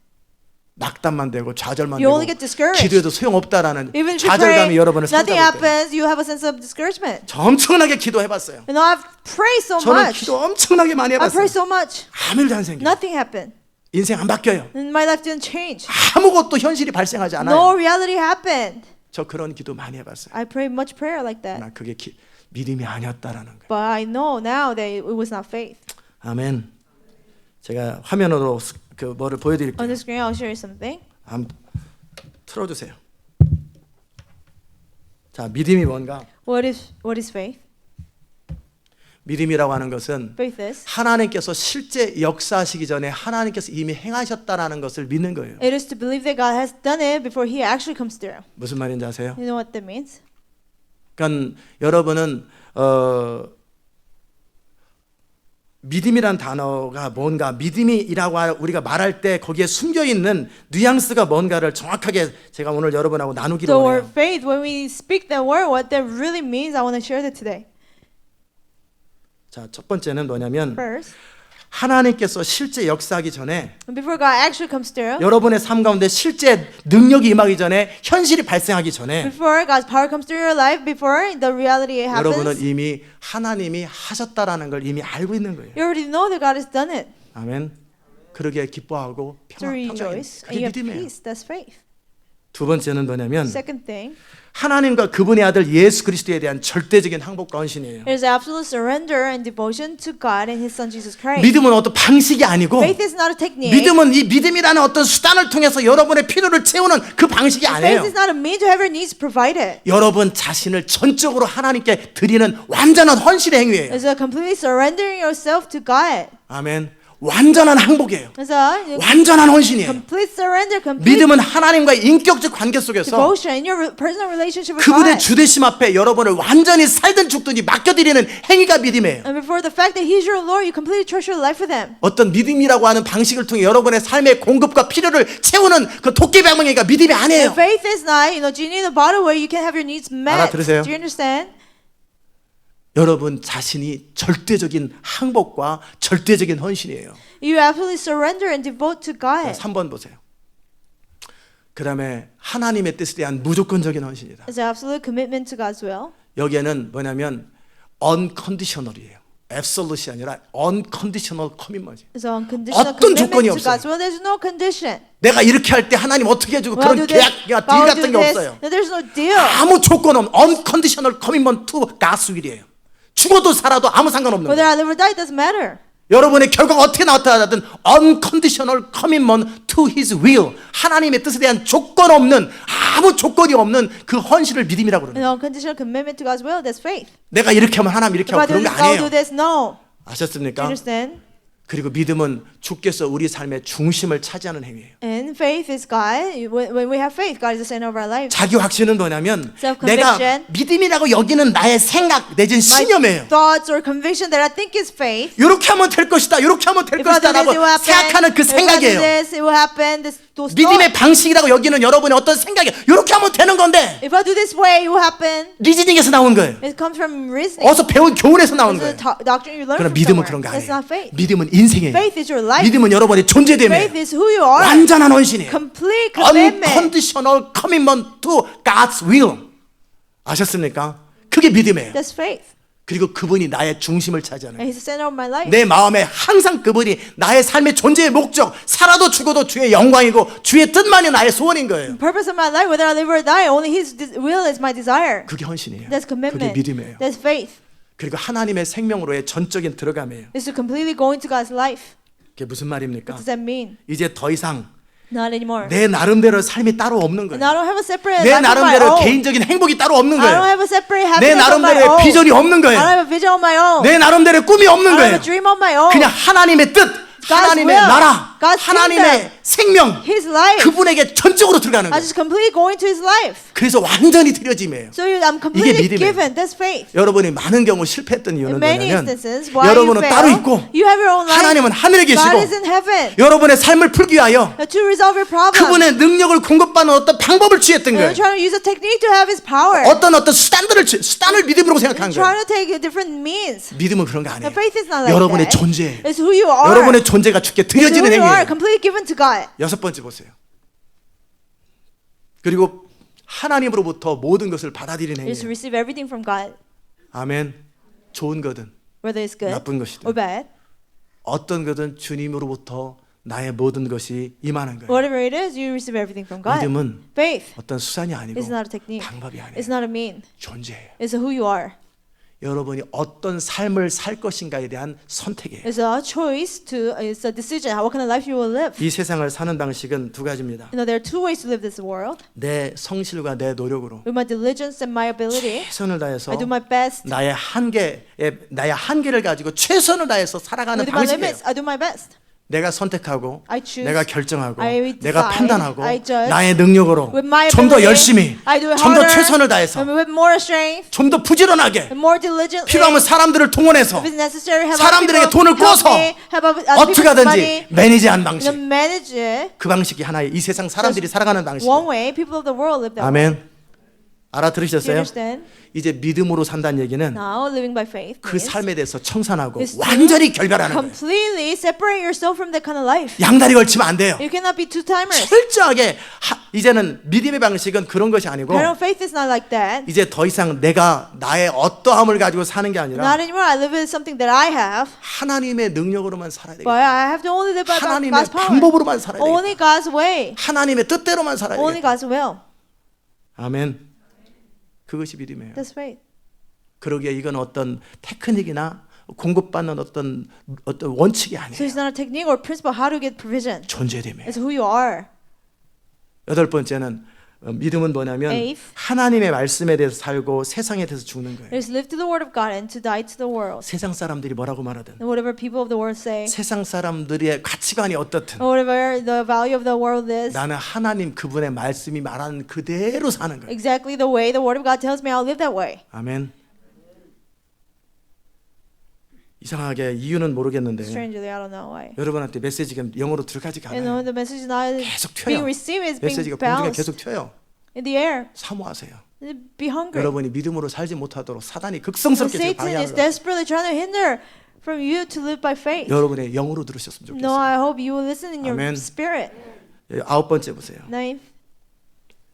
낙담만 되고 좌절만 You only 되고 get discouraged. 기도해도 소용없다라는 Even if you 좌절감이 pray, 여러분을 nothing 삼가볼 때 happens. You have a sense of discouragement. 엄청나게 기도해봤어요. You know, I've prayed so 저는 much. 기도 엄청나게 많이 I 해봤어요. prayed so much. 아무 일도 안 생겨. Nothing happened. 인생 안 바뀌어요. And my life didn't change. 아무것도 현실이 발생하지 않아요. No reality happened. 저 그런 기도 많이 해봤어요. I prayed much prayer like that. 나 그게 믿음이 아니었다라는 거예요. But I know now that it was not faith. 아멘. 제가 화면으로 그 뭐를 On 보여드릴게요. the screen, I'll show you something. 한번 틀어주세요. 자, 믿음이 뭔가? What is faith? 믿음이라고 하는 것은 Faith is. 하나님께서 실제 역사하시기 전에 하나님께서 이미 행하셨다라는 것을 믿는 거예요. It is to believe that God has done it before He actually comes through. 무슨 말인지 아세요? You know what that means? 그러니까 여러분은 믿음이란 단어가 뭔가 믿음이라고 우리가 말할 때 거기에 숨겨 있는 뉘앙스가 뭔가를 정확하게 제가 오늘 여러분하고 나누기를 The word 원해요. faith, when we speak that word, what that really means, I want to share that today. 자, 첫 번째는 뭐냐면 First, 하나님께서 실제 역사하기 전에 before God actually comes through, 여러분의 삶 가운데 실제 능력이 임하기 전에 현실이 발생하기 전에 before God's power comes through your life, before the reality 여러분은 happens, 이미 하나님이 하셨다라는 걸 이미 알고 있는 거예요. you already know that God has done it. 아멘. 그러게 기뻐하고 To rejoice, and 그게 you have 믿음이에요. peace. That's faith. 두 번째는 뭐냐면 Second thing, 하나님과 그분의 아들 예수 그리스도에 대한 절대적인 항복과 헌신이에요. there's absolute surrender and devotion to God and His Son Jesus Christ. 믿음은 어떤 방식이 아니고 Faith is not a technique. 믿음은 이 믿음이라는 어떤 수단을 통해서 여러분의 필요를 채우는 그 방식이 Faith 아니에요. is not a means to have your needs provided. 여러분 자신을 전적으로 하나님께 드리는 완전한 헌신의 행위예요. It's a completely surrendering yourself to God. 아멘. 완전한 항복이에요. It's a 완전한 헌신이에요. complete surrender, complete 믿음은 하나님과의 인격적 관계 속에서 devotion in your personal relationship with 그분의 God. 주되심 앞에 여러분을 완전히 살든 죽든지 맡겨드리는 행위가 믿음이에요. And before the fact that He's your Lord, you completely trust your life with Him. 어떤 믿음이라고 하는 방식을 통해 여러분의 삶의 공급과 필요를 채우는 그 도깨비방망이가 믿음이 아니에요. And faith is not, genie in the bottle where you can have your needs met. 알아들으세요? Do you understand? 여러분 자신이 절대적인 항복과 절대적인 헌신이에요. You absolutely surrender and devote to God. 3번 보세요. 그 다음에 하나님의 뜻에 대한 무조건적인 헌신이다. It's an absolute commitment to God's will. 여기에는 뭐냐면 unconditional이에요. absolute이 아니라 unconditional commitment. So unconditional 어떤 조건이 commitment to 없어요. God. Well, there's no condition. 내가 이렇게 할 때 하나님 어떻게 해주고 Well, 그런 do this, 계약이나 딜 God 같은 do 게 this. 없어요. No, there's no deal. 아무 조건 없는 unconditional commitment to God's will이에요. 죽어도 살아도 아무 상관없는 Whether 거예요. I live or die, it doesn't matter. 여러분의 결과가 어떻게 나타나든 unconditional commitment to His will, 하나님의 뜻에 대한 조건 없는, 아무 조건이 없는 그 헌신을 믿음이라고 그러는 거예요. And unconditional commitment to God's will, that's faith. 내가 이렇게 하면 하나님 이렇게 If I 하고 do 그런 게 this, God will do 아니에요. this. No. Do you 아셨습니까? understand? 그리고 믿음은 주께서 우리 삶의 중심을 차지하는 행위예요. And faith is God. When we have faith, God is the center of our lives. 자기 확신은 뭐냐면 Self-conviction. 내가 믿음이라고 여기는 나의 생각 내지는 My 신념이에요. thoughts or conviction that I think is faith. 이렇게 하면 될 것이다. 이렇게 하면 될 If I do 것이다 this, 라고 it will happen. 생각하는 그 If I do 생각이에요. this, it will happen. Those 믿음의 thoughts. 방식이라고 여기는 여러분의 어떤 생각이에요. 이렇게 하면 되는 건데 If I do this way, it will happen. 리즈닝에서 나온 거예요. It comes from reasoning. 어서 배운 교훈에서 나온 It's 거예요. a doctrine you learn 그러나 from 믿음은 somewhere. 그런 거 That's 아니에요. not faith. 믿음은 인생이에요. Faith is your life. 믿음은 여러분의 Faith 존재됨이에요. is who you are. 완전한 헌신이에요. Complete commitment. Unconditional commitment to God's will. 아셨습니까? 그게 믿음이에요. That's faith. 그리고 그분이 나의 중심을 차지하는 And 거예요. He's the center of my life. 내 마음에 항상 그분이 나의 삶의 존재의 목적, 살아도 죽어도 주의 영광이고 주의 뜻만이 나의 소원인 거예요. The purpose of my life, whether I live or die, only His will is my desire. 그게 헌신이에요. That's 그게 commitment. 믿음이에요. That's faith. 그리고 하나님의 생명으로의 전적인 들어감이에요. It's to completely go into God's life. 그게 무슨 말입니까? What does that mean? 이제 더 이상 Not anymore. 내 나름대로 삶이 따로 없는 And 거예요. I don't have a separate 내 life of my 나름대로 own. 개인적인 행복이 따로 없는 I don't 거예요. have a separate 내 happiness of my 나름대로의 own. 비전이 없는 I don't 거예요. have a vision of my own. 내 나름대로의 꿈이 없는 I don't have 거예요. a dream of my own. 그냥 하나님의 뜻, 하나님의 will, 나라, God's 하나님의 kingdom, 생명, His life. 그분에게 전적으로 들어가는 I 거예요. just completely go into His life. 그래서 완전히 드려짐이에요. So I'm completely 믿음이에요. given. That's faith. 여러분이 많은 경우 실패했던 이유는 In many 뭐냐면 instances, why you 여러분은 fail, 따로 있고 you have your own life. 하나님은 하늘에 계시고 God is in heaven. 여러분의 삶을 풀기 위하여 To resolve your problem. 그분의 능력을 공급받는 어떤 방법을 취했던 You're 거예요. trying to use a technique to have His power. 어떤 수단을 믿음으로 생각한 You're 거예요. trying to take different means. 믿음은 그런 거 아니에요. The faith is not like 여러분의 that. 존재, It's who you are. 여러분의 존재가 주께 It's who 드려지는 you are, 행위예요. completely given to God. 여섯 번째 보세요. 그리고 하나님으로부터 모든 것을 받아들이는 It's to 행위예요. receive everything from God, 아멘. 좋은 거든 whether it's good 나쁜 것이든 or bad. 어떤 거든 주님으로부터 나의 모든 것이 임하는 거예요. Whatever it is, you receive everything from God. 믿음은 Faith 어떤 수단이 아니고 is not a technique. 방법이 아니에요. It's not a mean. 존재예요. It's who you are. 여러분이 어떤 삶을 살 것인가에 대한 선택이에요. It's a choice to. It's a decision. What kind of life you will live. 이 세상을 사는 방식은 두 가지입니다. You know, there are two ways to live this world. 내 성실과 내 노력으로 With my diligence and my ability, 최선을 다해서 I do my best. 나의 한계를 가지고 최선을 다해서 살아가는 With my 방식이에요. limits, I do my best. 내가 선택하고 I choose, 내가 결정하고 I 내가 decide, 판단하고 I judge. 나의 능력으로 With my 좀 더 ability, 열심히 I do it 좀 더 harder, 최선을 다해서 and with more strength, 좀 더 부지런하게 and more diligently. 필요하면 사람들을 통원해서 If it's necessary, have 사람들에게 other 돈을 people help 꿔서 me, have other 어떻게 people's 하든지 money, 매니지한 방식, and manage it. 그 방식이 하나의 이 세상 사람들이 살아가는 방식. One way, people of the world live that way. 아멘. Do you 알아들으셨어요? understand? 이제 믿음으로 산다는 얘기는 Now, living by faith 그 means 삶에 대해서 청산하고 is to 완전히 결별하는 거예요. completely separate yourself from that kind of life. 양다리 걸치면 안 돼요. You cannot be two-timers. 철저하게 이제는 믿음의 방식은 그런 것이 아니고 Carnal faith is not like that. 이제 더 이상 내가 나의 어떠함을 가지고 사는 게 아니라 Not anymore. I live with something that I have, 하나님의 능력으로만 살아야 but 되겠다. I have to only live by 하나님의 God's power. 방법으로만 살아야 되겠다. Only God's way. 하나님의 뜻대로만 살아야 Only 되겠다. God's will. 아멘. 그것이 믿음이에요. That's faith. 그러기에 이건 어떤 테크닉이나 공급받는 어떤 원칙이 So 아니에요. it's not a technique or principle how to get provision. 존재됨이에요. It's who you are. 여덟 번째는 믿음은 뭐냐면 Eighth. 하나님의 말씀에 대해서 살고 세상에 대해서 죽는 거예요. It's live to the word of God and to die to the world. 세상 사람들이 뭐라고 말하든 And whatever people of the world say, 세상 사람들의 가치관이 어떻든 or whatever the value of the world is, 나는 하나님 그분의 말씀이 말하는 그대로 사는 거예요. exactly the way the word of God tells me, I'll live that way. 아멘. 이상하게 이유는 모르겠는데 Strangely, I don't know why. 여러분한테 메시지가 영어로 들어가지가 You know, 않아요. the message is not 계속 튀어요. being received, it's being 메시지가 공중에 bounced 계속 튀어요. in the air. 사모하세요. Be hungry. 여러분이 믿음으로 살지 못하도록 사단이 So 극성스럽게 지금 Satan 방해하는 is 거예요. desperately trying to hinder from you to live by faith. 여러분의 영으로 들으셨으면 No, 좋겠어요. I hope you will listen in your Amen. spirit. 아홉 번째 보세요. Ninth.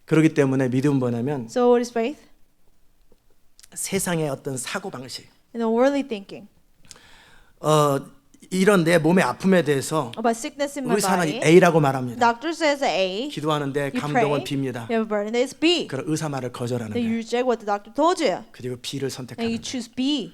그렇기 때문에 믿음은 뭐냐면 So what is faith? 세상의 어떤 사고 방식, in the worldly thinking 이런 내 몸의 아픔에 대해서 about sickness in my 의사는 body. A라고 말합니다. Doctor says A. 기도하는데 You 감동은 pray. B입니다. You have a burden. It's B. 그런 의사 말을 거절하는 Then you 거예요. reject what the doctor told you, 그리고 B를 and 선택하는 you 거예요. choose B.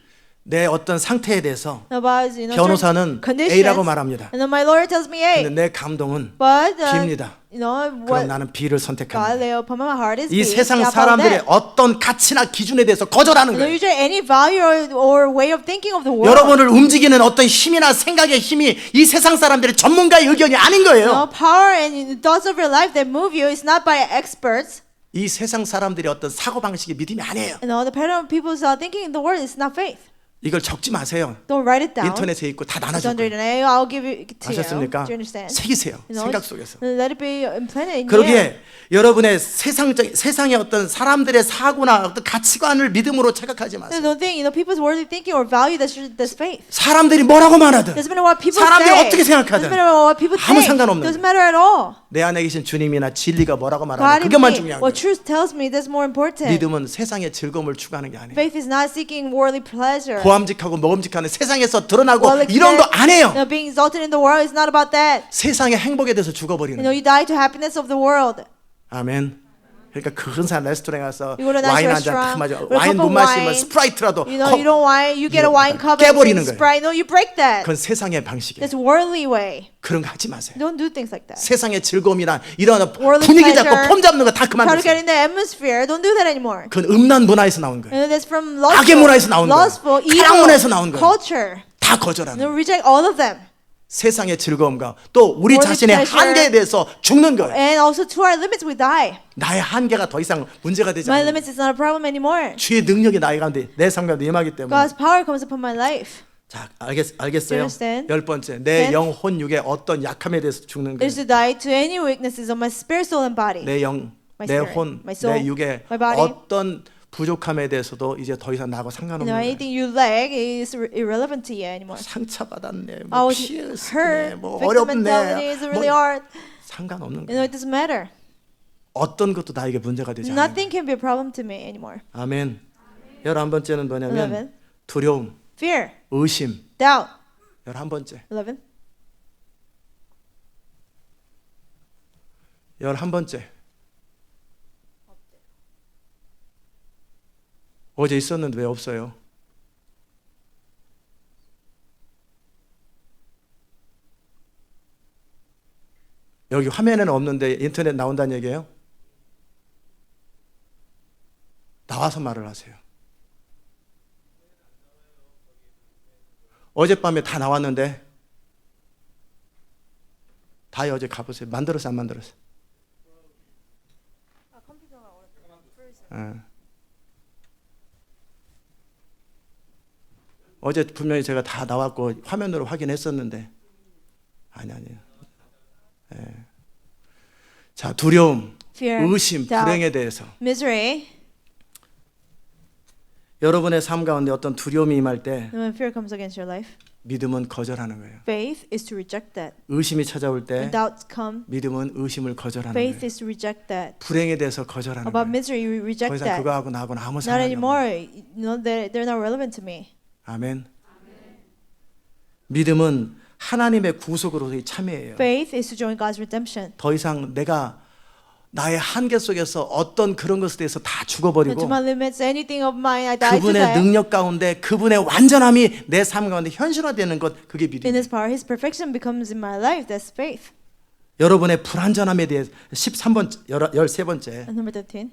내 어떤 상태에 대해서 About certain 변호사는 conditions, A라고 말합니다. and then my lawyer tells me A. 근데 내 감동은 But B입니다. what 그럼 나는 B를 God 선택합니다. lay upon my heart is 이 B. 세상 I follow 사람들의 that. 어떤 가치나 기준에 대해서 거절하는 You know, 거예요. usually any value or way of thinking of the world. 여러분을 움직이는 어떤 힘이나 생각의 힘이 이 세상 사람들의 전문가의 의견이 아닌 No 거예요. power and thoughts of your life that move you is not by experts. 이 세상 사람들의 어떤 사고 방식이 믿음이 아니에요. And all the pattern of people's thinking in the world is not faith. 이걸 적지 마세요. Don't write it down. 인터넷에 있고 다 It's 나눠줄 under 거예요. the I'll give it to you. 아셨습니까? Do you understand? 새기세요. You know, 생각 속에서. let it be implanted in you. 그러기에 여러분의 세상의 어떤 사람들의 사고나 어떤 가치관을 믿음으로 착각하지 마세요. Don't think, people's worldly thinking or value that's faith. 사람들이 뭐라고 말하든 Doesn't matter what people 사람들이 say. 어떻게 생각하든 Doesn't matter what people 아무 think. 상관없는 Doesn't matter at all. 내 안에 계신 주님이나 진리가 뭐라고 God 말하는 in 그것만 me, 중요한 what 거예요. truth tells me, that's more important. 믿음은 세상의 즐거움을 추구하는 게 아니에요. Faith is not seeking worldly pleasure. 고함직하고 먹음직하는 세상에서 드러나고 Worldly 이런 거 안 해요. being exalted in the world is not about that. 세상의 행복에 대해서 죽어버리는 거예요. You die to happiness of the world. 아멘. 그러니까 근사한 레스토랑에 가서 You go to a nice 와인 한 잔 딱 restaurant, 마셔. with a 와인 cup 못 of 마시면 wine. 스프라이트라도 You don't wine. You get a wine cup and 깨버리는 drink 거예요. Sprite. No, you break that. 그건 세상의 방식이에요. That's worldly way. 그런 거 하지 마세요. Don't do things like that. 세상의 즐거움이나 이런 Worldly 분위기 잡고 pleasure. 폼 잡는 거 다 Try to 그만두세요. get in the atmosphere. Don't do that anymore. 그건 음란 문화에서 나온 거예요. And that's from 악의 문화에서 나온 거예요. lustful, 타락 문화에서 나온 evil 거예요. culture. 다 거절하는 No, 거예요. reject all of them. 세상의 즐거움과 또 우리 Worldly 자신의 pleasure. 한계에 대해서 죽는 거예요. And also to our limits we die. 나의 한계가 더 이상 문제가 되지 My 않아요. limits is not a problem anymore. 주의 능력이 나의 가운데 내 삶 가운데 임하기 때문에. God's power comes upon my life. 자, 알겠어요? understand? 열 번째, 내 Then- 영, 혼, 육의 어떤 약함에 대해서 죽는 거예요. Is to die to any weaknesses of my spirit, soul, and body. 내 영, My 내 spirit, 혼, my soul, 내 육의 my body. 어떤 부족함에 대해서도 이제 더 이상 나하고 상관없는 거예요. Anything you lack is irrelevant to you anymore. 상처받았네, I 뭐 was 피했네, hurt. 뭐 Victim mentality is 어렵네, really 뭐 hard. 상관없는 You know, 거예요. it doesn't matter. 어떤 것도 나에게 문제가 되지 않아요. Nothing can be a problem to me anymore. 아멘. 11번째는 뭐냐면 11. 두려움, Fear, 의심. doubt. 11번째. 11. 11번째. 어제 있었는데 왜 없어요? 여기 화면에는 없는데 인터넷 나온다는 얘기예요? 나와서 말을 하세요. 어젯밤에 다 나왔는데 다 어제 가보세요. 만들었어 안 만들었어? 예. 어제 분명히 제가 다 나왔고 화면으로 확인했었는데 아니에요. 예. 자, 두려움, Fear, 의심, doubt, 불행에 대해서 misery. 여러분의 삶 가운데 어떤 두려움이 임할 때 And when fear comes against your life, 믿음은 거절하는 거예요. faith is to reject that. 의심이 찾아올 때 When doubts come, 믿음은 의심을 거절하는 faith 거예요. is to reject that. 불행에 대해서 거절하는 About 거예요. misery, we 더 reject 이상 that. 그거하고 나하고는 아무 Not 상관이 없는 anymore. 거예요. You know, they're not relevant to me. 아멘. 믿음은 하나님의 구속으로의 참여예요. Faith is to join God's redemption. 더 이상 내가 나의 한계 속에서 어떤 그런 것에 대해서 다 And 죽어버리고 to my limits, anything of mine, I die to 그분의 that. 능력 가운데 그분의 완전함이 내 삶 가운데 현실화되는 것 그게 In 믿음이에요. His power, His perfection becomes in my life. That's faith. 여러분의 불완전함에 대해 13번째, 13번째 And number 13.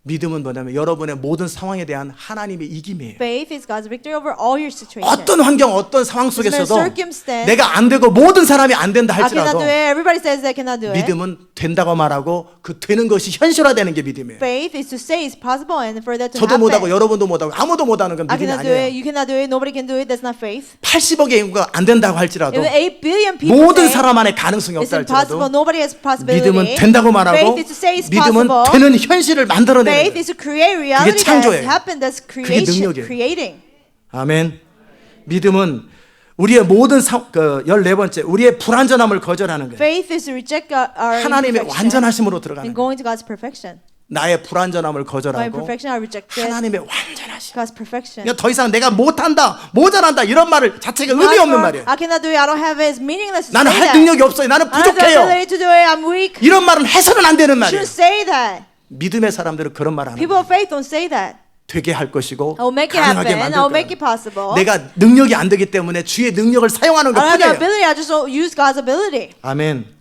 믿음은 뭐냐면 여러분의 모든 상황에 대한 하나님의 이김이에요. Faith is God's victory over all your situations. 어떤 환경, 어떤 상황 Doesn't matter 속에서도 circumstance. 내가 안 되고 모든 사람이 안 된다 I cannot 할지라도 do it. Everybody says they cannot do it. 믿음은 된다고 말하고 그 되는 것이 현실화되는 게 믿음이에요. Faith is to say it's possible and for that to 저도 happen. 못하고 여러분도 못하고 아무도 못하는 건 I 믿음이 cannot do it. 아니에요. You cannot do it. Nobody can do it. That's not faith. 80억의 인구가 안 된다고 할지라도 If 8 billion people 모든 say 사람 안에 가능성이 it's 없다 impossible, 할지라도 nobody has possibility. 믿음은 된다고 말하고 Faith is to say it's 믿음은 possible. 되는 현실을 만들어내는 Faith 거예요. is to create reality that 창조예요. has happened. That's creation. 능력이에요. Creating. 아멘. 믿음은 우리의 모든 14번째 우리의 불완전함을 거절하는 거예요. Faith is to reject our 하나님의 imperfection 완전하심으로 들어가는 and 거예요. going to God's perfection. 나의 불완전함을 My 거절하고 imperfection I rejected. 하나님의 완전하심. God's perfection. 그러니까 더 이상 내가 못한다, 모자란다 이런 말을 자체가 의미 없는 말이에요. I cannot do it. I don't have it. It's meaningless to 나는 say 할 that. 능력이 없어요. 나는 I don't have the 부족해요. ability to do it. I'm weak. 이런 말은 해서는 안 되는 You 말이에요. shouldn't say that. 믿음의 사람들은 그런 말 안 해요. People of faith don't say that. 되게 할 것이고 I will make it 가능하게 happen. 만들 I will make it 거야. possible. 내가 능력이 안 되기 때문에 주의 능력을 사용하는 I don't have the 것뿐이에요. ability. I just don't use God's ability. 아멘.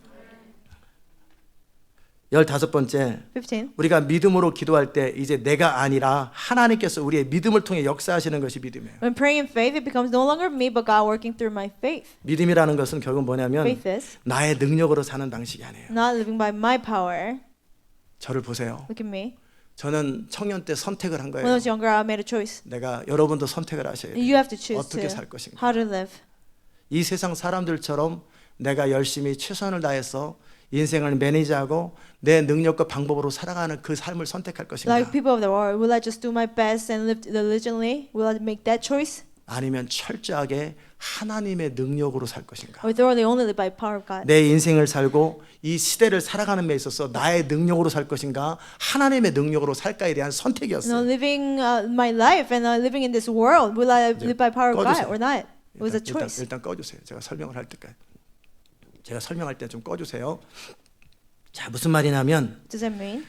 15번째, 15. 우리가 믿음으로 기도할 때 이제 내가 아니라 하나님께서 우리의 믿음을 통해 역사하시는 것이 믿음이에요. When praying in faith, it becomes no longer me, but God working through my faith. 믿음이라는 것은 결국 뭐냐면 Faith is 나의 능력으로 사는 방식이 아니에요. not living by my power. 저를 보세요. Look at me. 저는 청년 때 선택을 한 When I 거예요. was younger, I made a choice. 내가 여러분도 선택을 하셔야 돼요. You have to choose 어떻게 to 살 것인가. how to live. 이 세상 사람들처럼 내가 열심히 최선을 다해서 인생을 매니지하고 내 능력과 방법으로 살아가는 그 삶을 선택할 것인가? Like people of the world, will I just do my best and live diligently? Will I make that choice? 아니면 철저하게 하나님의 능력으로 살 것인가? Or thoroughly only live by power of God? 내 인생을 살고 이 시대를 살아가는 데 있어서 나의 능력으로 살 것인가? 하나님의 능력으로 살까에 대한 선택이었어요. Living my life and living in this world, will I live by power of God 꺼주세요. or not? It was a choice. 일단 꺼주세요. 제가 설명을 할 때까지. 제가 설명할 때 좀 꺼주세요. 자, 무슨 말이냐면 What does that mean?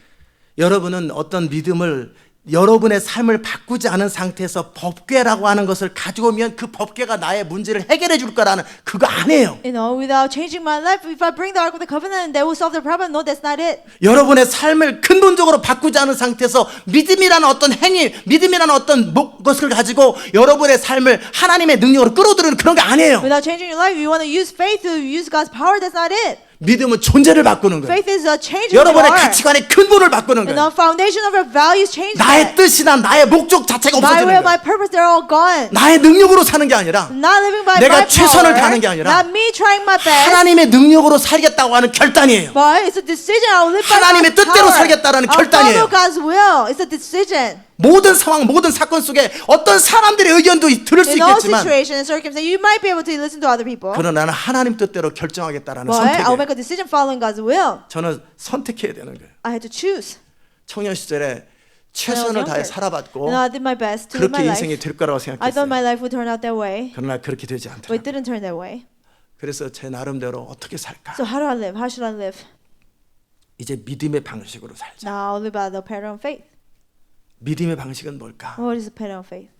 여러분은 어떤 믿음을 여러분의 삶을 바꾸지 않은 상태에서 법궤라고 하는 것을 가지고 오면 그 법궤가 나의 문제를 해결해 줄 거라는 그거 아니에요. You know, without changing my life, if I bring the Ark of the Covenant, that will solve the problem. No, that's not it. 여러분의 삶을 근본적으로 바꾸지 않은 상태에서 믿음이라는 어떤 행위, 믿음이라는 어떤 것을 가지고 여러분의 삶을 하나님의 능력으로 끌어들이는 그런 게 아니에요. Without changing your life, you want to use faith to use God's power. That's not it. 믿음은 존재를 바꾸는 거예요. Faith is a change of 여러분의 your heart. 가치관의 근본을 바꾸는 And 거예요. the foundation of your values change 나의 that. 뜻이나 나의 목적 자체가 My 없어지는 will, my 거예요. purpose, they're all gone. 나의 능력으로 사는 게 아니라 Not living by 내가 my 최선을 power. 다하는 게 아니라 Not me trying my best. 하나님의 능력으로 살겠다고 하는 결단이에요. But it's a decision. I will live by 하나님의 God's 뜻대로 power. 살겠다라는 I'll 결단이에요. follow God's will. It's a decision. 모든 상황, 모든 사건 속에 어떤 사람들의 의견도 들을 수 In all 있겠지만 situations and circumstances, you might be able to listen to other people. 그러나 나는 하나님 뜻대로 결정하겠다라는 But I'll 선택이에요. make a decision following God's will. 저는 선택해야 되는 거예요. I had to choose. 청년 시절에 최선을 다해 younger. 살아봤고 And I did my best to live 그렇게 my 인생이 life. 될 거라고 I thought 생각했어요. my life would turn out that way, 그러나 그렇게 되지 but it 않더라고요. didn't turn that way. 그래서 제 나름대로 어떻게 살까? So how do I live? How should I live? 이제 믿음의 방식으로 살자. Now I'll live by the pattern of faith. 믿음의 방식은 뭘까? What is the pattern of faith?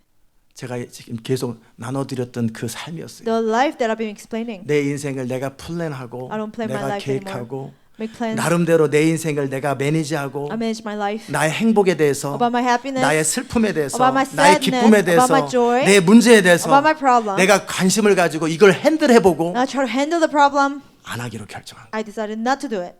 제가 지금 계속 나눠드렸던 그 삶이었어요. The life that I've been explaining. 내 인생을 내가 플랜하고 I don't plan my 내가 life 계획하고 Make plans. 나름대로 내 인생을 내가 매니지하고 I manage my life. 나의 행복에 대해서 About my happiness. 나의 슬픔에 대해서 About my 나의 sadness, 기쁨에 대해서 about my joy, 내 문제에 대해서 about my problem. 내가 관심을 가지고 이걸 핸들해보고 Now I try to handle the problem. 안 하기로 결정한 거예요. I decided not to do it.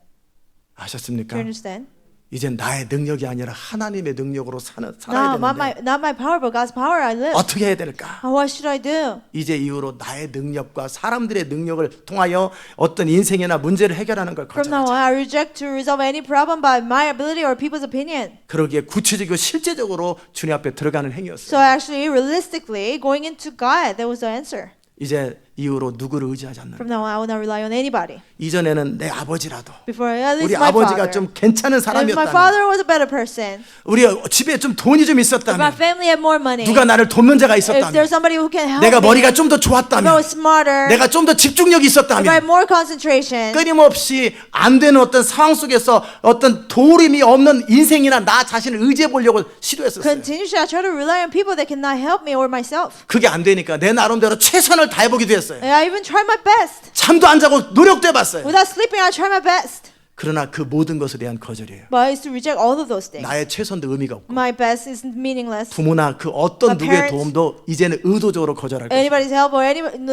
아셨습니까? Do you understand? 이제 나의 능력이 아니라 하나님의 능력으로 살아야 No, 되는데 not my power, but God's power. I live. 어떻게 해야 될까? What should I do? 이제 이후로 나의 능력과 사람들의 능력을 통하여 어떤 인생이나 문제를 해결하는 걸 From now 거절하자. on, I reject to resolve any problem by my ability or people's opinion. 그러기에 구체적이고 실제적으로 주님 앞에 들어가는 행위였어요. So actually, realistically, going into God, that was the answer. 이제 이후로 누구를 의지하지 않는. From now on, I will not rely on anybody. 이전에는 내 아버지라도 Before, at 우리 least my 아버지가 father. 좀 괜찮은 If my 사람이었다면 father was a better person, 우리 집에 좀 돈이 좀 if my 있었다면 family had more money, 누가 나를 돕는 자가 if 있었다면 there's somebody who can help 내가 me, 머리가 좀 더 if I 좋았다면 was smarter, 내가 좀 더 집중력이 if I had 있었다면 more concentration, 끊임없이 안 되는 어떤 상황 속에서 어떤 도움이 없는 인생이나 나 자신을 의지해 보려고 시도했었어요. continuously I try to rely on people that cannot help me or myself. 그게 안 되니까 내 나름대로 최선을 다해보기도 했어요. And I even tried my best. 잠도 안 자고 노력도 해봤어요. Without sleeping, I tried my best. 그러나 그 모든 것에 대한 거절이에요. But I used to reject all of those things. 나의 최선도 의미가 없고 My best is meaningless. 부모나 그 어떤 My 누구의 parents- 도움도 이제는 의도적으로 거절할 것이에요. Anybody's help or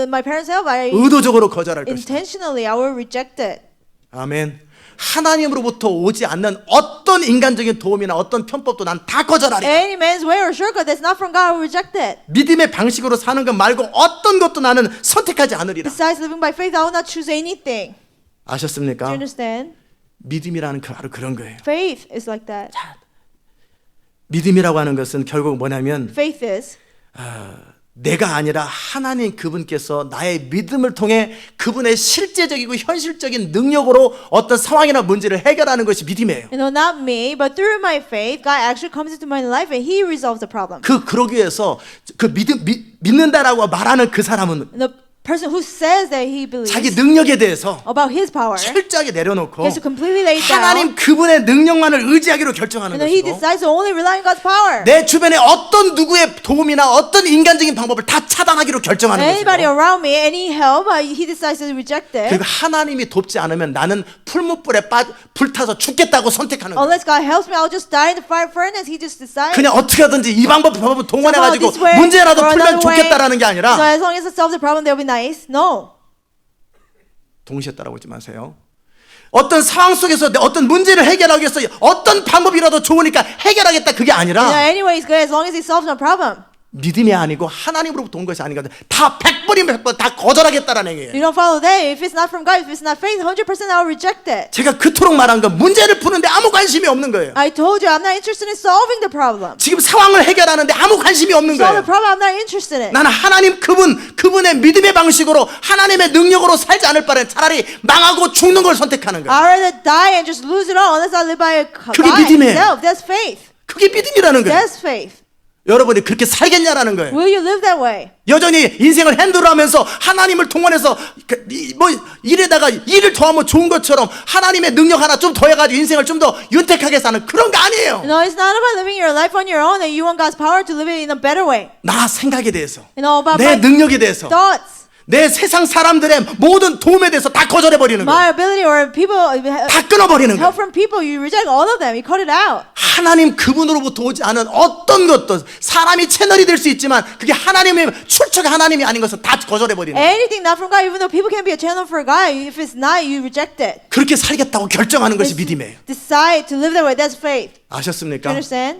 my parents' help, I 의도적으로 거절할 것이다. intentionally I will reject it. 아멘. 하나님으로부터 오지 않는 어떤 인간적인 도움이나 어떤 편법도 난 다 거절하리. Any man's way or shortcut that's not from God, I will reject it. 믿음의 방식으로 사는 것 말고 어떤 것도 나는 선택하지 않으리라. Besides living by faith, I will not choose anything. Do 아셨습니까? you understand? 믿음이라는 그 바로 그런 거예요. Faith is like that. 믿음이라고 하는 것은 결국 뭐냐면 Faith is 내가 아니라 하나님 그분께서 나의 믿음을 통해 그분의 실제적이고 현실적인 능력으로 어떤 상황이나 문제를 해결하는 것이 믿음이에요. You know, not me, but through my faith, God actually comes into my life and He resolves the problem. 그러기 위해서 믿는다라고 말하는 그 사람은 And the person who says that he believes 자기 능력에 대해서 about his power, 철저하게 he 내려놓고 has to completely lay it down. 하나님 그분의 능력만을 의지하기로 결정하는 And then he 것이고 decides to only rely on God's power. 내 주변에 어떤 누구의 도움이나 어떤 인간적인 방법을 다 차단하기로 결정하는 Anybody 것이고 around me, any help, he decides to reject it. 그리고 하나님이 돕지 않으면 나는 풀무불에 불타서 죽겠다고 선택하는 거예요. Unless God helps me, I'll just die in the fire furnace. He just decides. 그냥 어떻게 하든지 이 방법 저 방법 동원해가지고 this way 문제라도 or 풀면 another way. 좋겠다라는 게 So 아니라 as long as it solves the problem, they'll be nice. No. 동시에 따라오지 마세요. 어떤 상황 속에서 어떤 문제를 해결하기 위해서 어떤 방법이라도 좋으니까 해결하겠다 그게 You know, 아니라 anyway, it's good as long as he solves no problem. 믿음이 아니고 하나님으로부터 온 것이 아니거든. 다 100번이면 100번 다 거절하겠다라는 얘기예요. You don't follow that. If it's not from God, if it's not faith, 100% I'll reject it. 제가 그토록 말한 건 문제를 푸는데 아무 관심이 없는 거예요. I told you I'm not interested in solving the problem. 지금 상황을 해결하는데 아무 관심이 없는 Solve 거예요. the problem I'm not interested in. 나는 하나님 그분의 믿음의 방식으로 하나님의 능력으로 살지 않을 바에 차라리 망하고 죽는 걸 선택하는 거예요. I'd rather die and just lose it all unless I live by 그게 God 믿음이에요. Himself. That's faith. 그게 믿음이라는 거예요. That's faith. 여러분이 그렇게 살겠냐라는 거예요. Will you live that way? 여전히 인생을 핸들하면서 하나님을 동원해서 뭐 일에다가 일을 더하면 좋은 것처럼 하나님의 능력 하나 좀 더해가지고 인생을 좀 더 윤택하게 사는 그런 거 아니에요. No, it's not about living your life on your own. That you want God's power to live it in a better way. 나 생각에 대해서, You know, about 내 my 능력에 대해서, thoughts, 내 세상 사람들의 모든 도움에 대해서 다 거절해버리는 거예요. my ability, or people 다 끊어버리는 거예요. help from people. You reject all of them. You cut it out. 하나님 그분으로부터 오지 않은 어떤 것도 사람이 채널이 될 수 있지만 그게 하나님의 출처가 하나님이 아닌 것은 다 거절해버리는 거예요. Anything not from God, even though people can be a channel for God, if it's not, you reject it. 그렇게 살겠다고 결정하는 것이 믿음이에요. Decide to live that way. That's faith. Do 아셨습니까? you understand?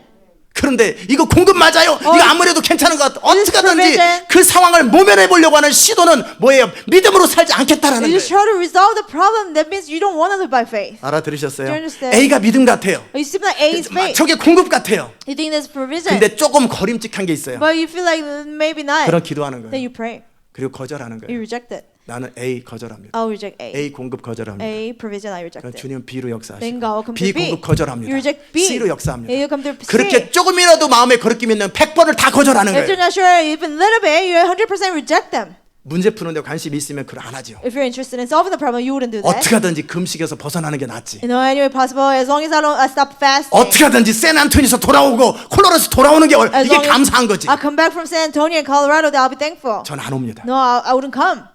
그런데 이거 공급 맞아요. 이거 아무래도 괜찮은 것 같아. 어떻게 하든지 provision. 그 상황을 모면해 보려고 하는 시도는 뭐예요? 믿음으로 살지 않겠다라는 You just 거예요. try to resolve the problem. That means you don't want to live by faith. 알아들으셨어요? Do you understand? A가 믿음 같아요. You seem like A is faith. 저게 공급 같아요. You think there's provision, 근데 조금 거림직한 게 있어요. but you feel like maybe not. 그런 기도하는 Then 거예요. you pray. 그리고 거절하는 You 거예요. reject it. 나는 A 거절합니다. I'll reject A. A 공급 거절합니다. A provision, I reject 그럼 it. 주님 B로 Then 역사하시고 God will come B to B. 공급 거절합니다. You reject B. C로 역사합니다. You come to C. 그렇게 조금이라도 마음에 거리낌이 있는 100번을 다 거절하는 If you're 거예요. not sure, even a little bit, you 100% reject them. 문제 푸는데 관심이 있으면 그걸 안 하죠. If you're interested in solving the problem, you wouldn't do that. 어떻게 하든지 금식에서 벗어나는 게 낫지. You know, any way possible, as long as I stop fasting. 어떻게 하든지 샌안토니에서 돌아오고 콜로라도에서 돌아오는 게 As 이게 long as 감사한 거지. I come back from San Antonio and Colorado, then I'll be thankful. 전 안 옵니다. No, I wouldn't come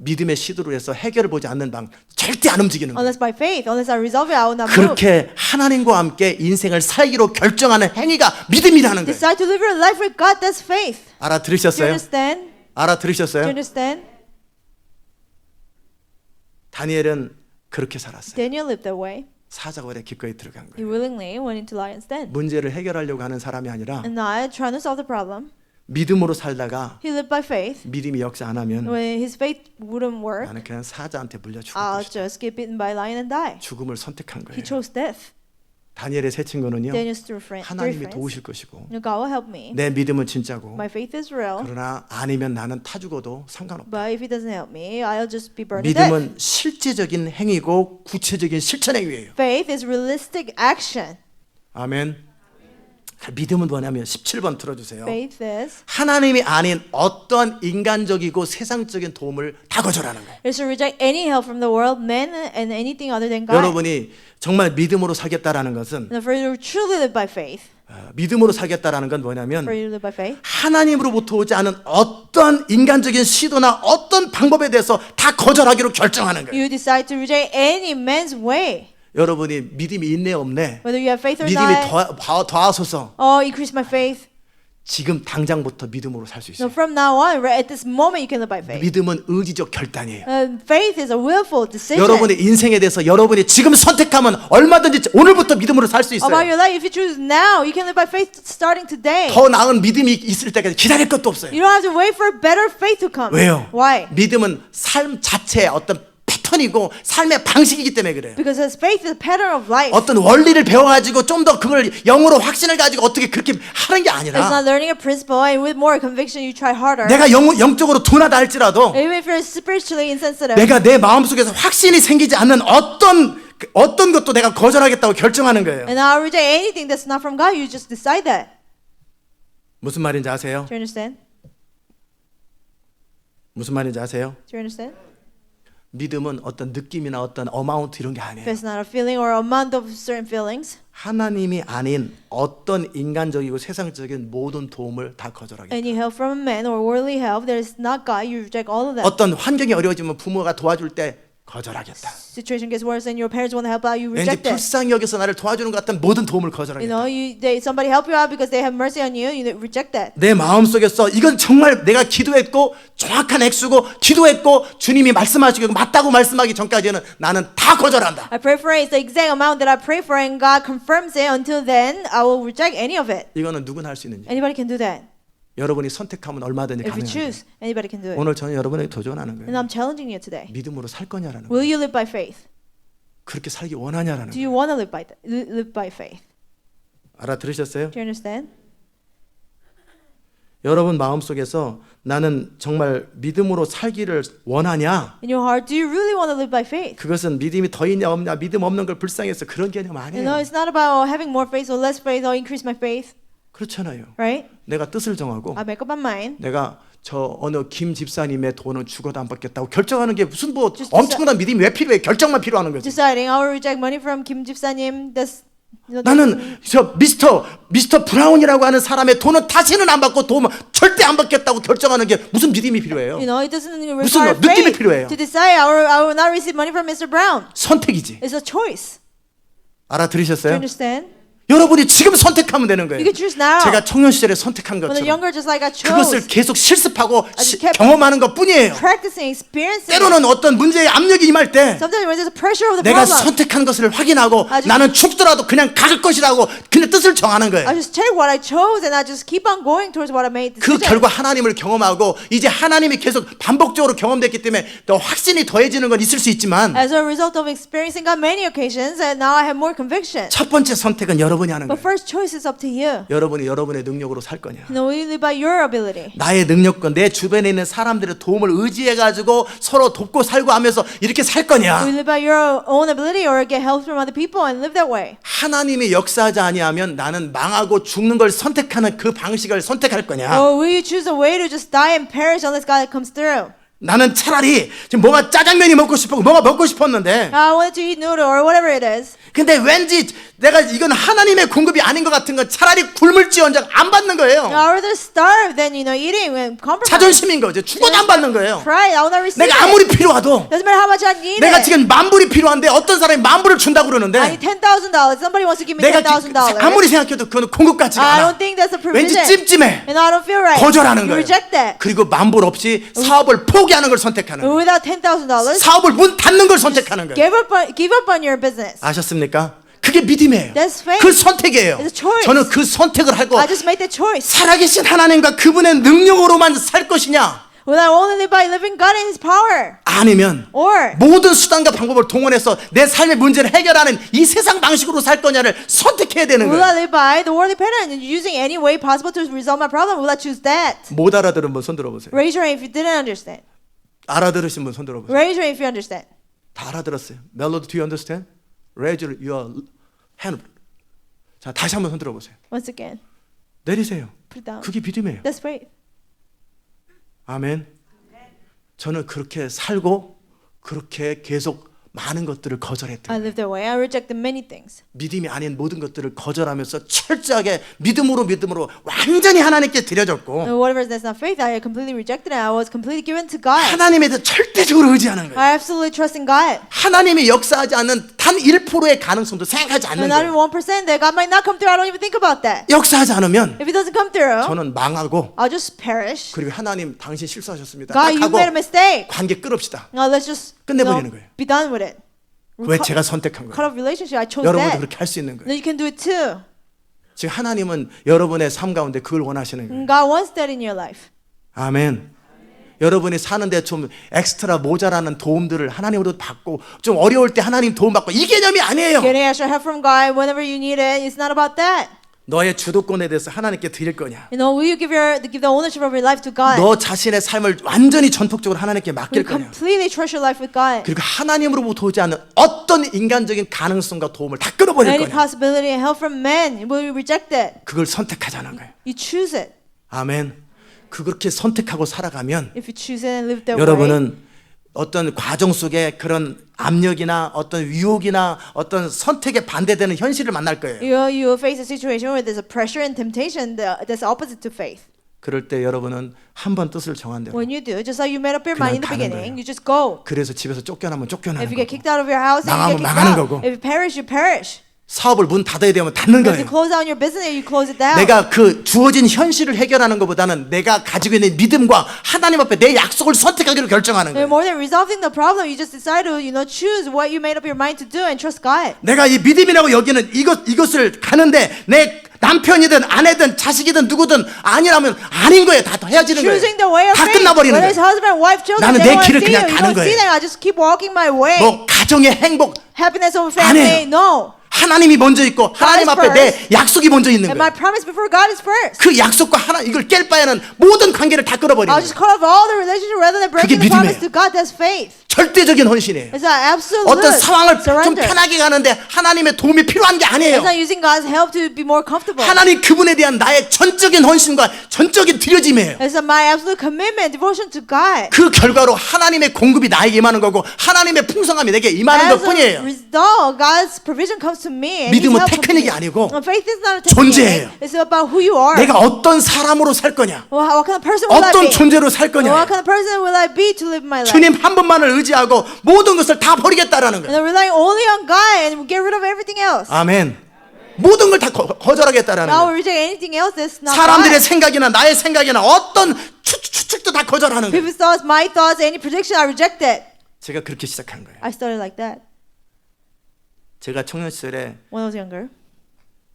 믿음의 시도로 해서 해결을 보지 않는 방 절대 안 움직이는 거예요. unless by faith, unless I resolve it, I will not move. 그렇게 하나님과 함께 인생을 살기로 결정하는 행위가 믿음이라는 거예요. Decide to live your life with God. That's faith. Do you 알아들으셨어요? understand? Do you 알아들으셨어요? understand? 다니엘은 그렇게 살았어요. Daniel lived that way. 사자굴에 기꺼이 들어간 He 거예요. willingly went into lion's den. 문제를 해결하려고 하는 사람이 아니라 And not trying to solve the problem. 믿음으로 살다가 He lived by faith. 믿음이 역사 안 하면 When his faith wouldn't work, 나는 그냥 사자한테 물려 죽을 I'll 것이다. just get bitten by a lion and die. 죽음을 선택한 거예요. He chose death. 다니엘의 세 친구는요. Daniel's three friends. 하나님이 도우실 것이고 God will help me. 내 믿음은 진짜고 My faith is real. 그러나 아니면 나는 타 죽어도 상관없다. But if he doesn't help me, I'll just be burned to death. 믿음은 실제적인 행위고 구체적인 실천 행위예요. Faith is realistic action. 아멘. 믿음은 뭐냐면 17번 들어주세요. Faith is 하나님이 아닌 어떤 인간적이고 세상적인 도움을 다 거절하는 거예요. to reject any help from the world, men, and anything other than God. 여러분이 정말 믿음으로 살겠다라는 것은 And for you to truly live by faith, 믿음으로 살겠다라는 건 뭐냐면 for you to live by faith, 하나님으로부터 오지 않은 어떤 인간적인 시도나 어떤 방법에 대해서 다 거절하기로 결정하는 거예요. you decide to reject any man's way. 여러분이 믿음이 있네 없네 Whether you have faith or 믿음이 not, 더하소서 increase my faith. 지금 당장부터 믿음으로 살 수 So 있어요. from now on, right at this moment, you can live by faith. 믿음은 의지적 결단이에요. Faith is a willful decision. 여러분의 인생에 대해서 여러분이 지금 선택하면 얼마든지 오늘부터 믿음으로 살 수 About 있어요. your life, if you choose now, you can live by faith starting today. 더 나은 믿음이 있을 때까지 기다릴 것도 없어요. You don't have to wait for better faith to come. 왜요? Why? 믿음은 삶 자체의 어떤 패턴이 패턴이고 삶의 방식이기 때문에 그래요. Because as faith is a pattern of life. 어떤 원리를 배워가지고 좀 더 그걸 영으로 확신을 가지고 어떻게 그렇게 하는 게 It's 아니라 not learning a principle and with more conviction you try harder. 내가 영적으로 둔하다 할지라도 Even if you're spiritually insensitive. 내가 내 마음속에서 확신이 생기지 않는 어떤 것도 내가 거절하겠다고 결정하는 거예요. And I'll reject anything that's not from God. You just decide that. 무슨 말인지 아세요? Do you understand? 무슨 말인지 아세요? Do you understand? 믿음은 어떤 느낌이나 어떤 어마운트 이런 게 아니에요. If it's not a feeling or a amount of certain feelings, 하나님이 아닌 어떤 인간적이고 세상적인 모든 도움을 다 거절하겠다. any help from a man or worldly help that is not God, you reject all of them. 어떤 환경이 어려워지면 부모가 도와줄 때 거절하겠다. Situation gets worse and your parents want to help out, you 왠지 reject it. 불쌍히 여기서 나를 도와주는 것 같은 모든 도움을 You know, 거절하겠다. somebody help you out because they have mercy on you, you reject that. 내 마음속에서 이건 정말 내가 기도했고 정확한 액수고 기도했고 주님이 말씀하시고 맞다고 말씀하기 전까지는 나는 다 거절한다. I pray for it, it's the exact amount that I pray for and God confirms it. Until then, I will reject any of it. 이거는 누구나 할 수 있는 일. Anybody can do that. 여러분이 선택하면 얼마든지 If you 가능해요. choose, anybody can do it. 오늘 저는 여러분에게 도전하는 And 거예요. I'm challenging you today. 믿음으로 살 거냐라는 Will 거예요. you live by faith? 그렇게 살기 원하냐라는 Do 거예요. you want to live by faith? 알아들으셨어요? Do you understand? 여러분 마음속에서 나는 정말 믿음으로 살기를 원하냐? In your heart, do you really want to live by faith? 그것은 믿음이 더 있냐 없냐 믿음 없는 걸 불쌍해서 그런 개념 You 아니에요. know, it's not about having more faith or less faith or increase my faith, 그렇잖아요. right? 내가 뜻을 정하고 I make up my mind. 내가 저 어느 김 집사님의 돈은 죽어도 안 받겠다고 결정하는 게 무슨 뭐 Just 엄청난 믿음이 왜 필요해? 결정만 필요하는 거지. Deciding I will reject money from Kim Jipsa님. That's 나는 저 미스터 브라운이라고 하는 사람의 돈은 다시는 안 받고 도움 절대 안 받겠다고 결정하는 게 무슨 믿음이 필요해요? You know, it doesn't 무슨 require 느낌이 faith 필요해요? to decide I will not receive money from Mr. Brown. 선택이지. It's a choice. Do you 알아들으셨어요? understand? 여러분이 지금 선택하면 되는 You 거예요. can choose now. 제가 청년 시절에 선택한 When the 것처럼 younger, just like I 그것을 chose, 계속 실습하고 just kept 경험하는 것뿐이에요. practicing, experiencing. 때로는 어떤 문제의 압력이 임할 때 Sometimes when there's a pressure of the 내가 problem, 선택한 것을 확인하고 just- 나는 죽더라도 그냥 갈 것이라고 그냥 뜻을 정하는 거예요. I just check what I chose and I just keep on going towards what I made 그 decision. 결과 하나님을 경험하고 이제 하나님이 계속 반복적으로 경험됐기 때문에 더 확신이 더해지는 건 있을 수 있지만 As a result of experiencing God many occasions, and now I have more conviction. 첫 번째 선택은 여러분이 하는 But 거예요. first choice is up to you. 여러분이 여러분의 능력으로 살 거냐. You know, will you live by your ability? 나의 능력과 내 주변에 있는 사람들의 도움을 의지해 가지고 서로 돕고 살고 하면서 이렇게 살 Will 거냐. you live by your own ability or get help from other people and live that way? 하나님이 역사하지 아니하면 나는 망하고 죽는 걸 선택하는 그 방식을 선택할 거냐. Or will you choose a way to just die and perish unless God comes through? 나는 차라리 지금 뭐가 짜장면이 먹고 싶고 뭐가 먹고 싶었는데 I wanted to eat noodle or whatever it is. 근데 왠지 내가 이건 하나님의 공급이 아닌 것 같은 건 차라리 굶을지언정 안 받는 거예요. I'd rather starve than eating and compromise. 자존심인 거죠. 죽어도 안 받는 거예요. Pride, I will not receive 내가 it. 아무리 필요하도 Doesn't matter how much I need 내가 it. 지금 만불이 필요한데 어떤 사람이 만불을 준다고 I 그러는데 need $10,000. Somebody wants to give me 내가 $10,000. 아무리 생각해도 그건 공급 같지가 I 않아. don't think that's a 왠지 provision. 찜찜해. And I don't feel right. 거절하는 You 거예요. reject that. 그리고 만불 없이 사업을 포기하는 걸 선택하는 거예요. Without $10,000, 사업을 문 닫는 걸 선택하는 거예요. give up on your business. 아셨습니까? 그게 믿음이에요. That's faith. 그 선택이에요. It's a choice. 저는 그 선택을 하고 I just made that choice. 살아계신 하나님과 그분의 능력으로만 살 것이냐 Will I only live by living God in His power? 아니면 Or 모든 수단과 방법을 동원해서 내 삶의 문제를 해결하는 이 세상 방식으로 살 거냐를 선택해야 되는 will 거예요. I live by the worldly pattern and using any way possible to resolve my problem? Will I choose that? 못 알아들은 분 손 들어보세요. Raise your hand if you didn't understand. 알아들으신 분 손 들어보세요. Raise your hand if you understand. 다 알아들었어요. 멜로디 do you understand? Raise your hand. 자, 다시 한번 손 들어보세요. Once again, 내리세요. put it down. 그게 믿음이에요. That's faith. 아멘. 저는 그렇게 살고 그렇게 계속 많은 것들을 I 거절했던 live that way. I rejected many things. 믿음이 아닌 모든 것들을 거절하면서 철저하게 믿음으로 완전히 하나님께 드려졌고 And whatever that's not faith, I completely rejected it. I was completely given to God. 하나님에 대해 절대적으로 의지하는 거예요. I absolutely trust in God. 하나님이 역사하지 않는 단 1%의 가능성도 생각하지 않는 And not even 거예요. 1% that God might not come through. I don't even think about that. 역사하지 않으면 If He doesn't come through, 저는 망하고 I'll just perish. 그리고 하나님 당신 실수하셨습니다. God, 딱 you 하고 made a mistake. 관계 끊읍시다. Now let's just 끝내버리는 거예요. be done with it. 왜 제가 선택한 Cut 거예요. off relationship. I chose 여러분도 that. 그렇게 할 수 있는 거예요. Then you can do it too. 지금 하나님은 여러분의 삶 가운데 그걸 원하시는 거예요. And God wants that in your life. 아멘. 여러분이 사는데 좀 엑스트라 모자라는 도움들을 하나님으로 받고 좀 어려울 때 하나님 도움 받고 이 개념이 아니에요. Getting extra help from God whenever you need it. It's not about that. 너의 주도권에 대해서 하나님께 드릴 거냐? You know, will you give the ownership of your life to God? 너 자신의 삶을 완전히 전폭적으로 하나님께 Will 맡길 you 거냐? completely trust your life with God? 그리고 하나님으로부터 오지 않는 어떤 인간적인 가능성과 도움을 다 끊어버릴 Any 거냐? possibility and help from men, will you reject it? 그걸 선택하자는 거예요. You choose it. 아멘. 그렇게 선택하고 살아가면 If you choose it and live that way, 여러분은 어떤 과정 속에 그런 압력이나 어떤 유혹이나 어떤 선택에 반대되는 현실을 만날 거예요. you will face a situation where there's a pressure and temptation that's opposite to faith. 그럴 때 여러분은 한 번 뜻을 정한 대로. When you do, just like you made up your mind in the 그냥 가는 beginning, 거예요. you just go. 그래서 집에서 쫓겨나면 쫓겨나는 If you get 거고. kicked out of your house, then you 망하면 get kicked 망하는 out. 거고. If you perish, you perish. 사업을 문 닫아야 되면 닫는 If you 거예요. close down your business, you close it down. 내가 그 주어진 현실을 해결하는 것보다는 내가 가지고 있는 믿음과 하나님 앞에 내 약속을 선택하기로 결정하는 거예요. More than resolving the problem, you just decide to, choose what you made up your mind to do and trust God. 내가 이 믿음이라고 여기는 이것을 가는데 내 남편이든 아내든 자식이든 누구든 아니라면 아닌 거예요. 다 헤어지는 Choosing the 거예요. way of 다 faith, 끝나버리는 whether it's 거예요. husband, wife, children, 나는 they 내 don't 길을 see 그냥 you. You 가는 don't see 거예요. them. I just keep walking my way. 뭐 가정의 행복 Happiness over 안 family, 해요. no. 하나님이 먼저 있고 하나님 is 앞에 내 약속이 먼저 있는 And my 거예요. promise before God is first. 그 약속과 하나 이걸 깰 바에는 모든 관계를 다 끊어버리는 I'll 거예요. just cut off all the relationship rather than breaking 그게 the promise 믿음이에요. to God. That's faith. 절대적인 헌신이에요. It's an absolute 어떤 상황을 좀 surrender. 편하게 가는데 하나님의 도움이 필요한 게 아니에요. It's not using God's help to be more comfortable. 하나님 그분에 대한 나의 전적인 헌신과 전적인 드려짐이에요. It's my absolute commitment, devotion to God. 그 결과로 하나님의 공급이 나에게 임하는 거고 하나님의 풍성함이 내게 임하는 As a 것뿐이에요. result, God's provision comes to me. And 믿음은 His help comes to 테크닉이 me. 아니고 Faith is not a 존재예요. technique. It's about who you are. 내가 어떤 사람으로 살 거냐, What kind of person will I 어떤 be? 존재로 살 거냐. What kind of person will I be to live my life? 주님 한 분만을 의지하고 모든 것을 다 버리겠다라는 And 거예요. then relying only on God and get rid of everything else. 아멘. 모든 걸 다 거절하겠다라는 Now 거예요. reject anything else that's not 사람들의 God. 생각이나 나의 생각이나 어떤 추측도 다 거절하는 거예요. People's thoughts, my thoughts, any prediction, I reject it. 제가 그렇게 시작한 거예요. I started like that 제가 청년 시절에 when I was younger,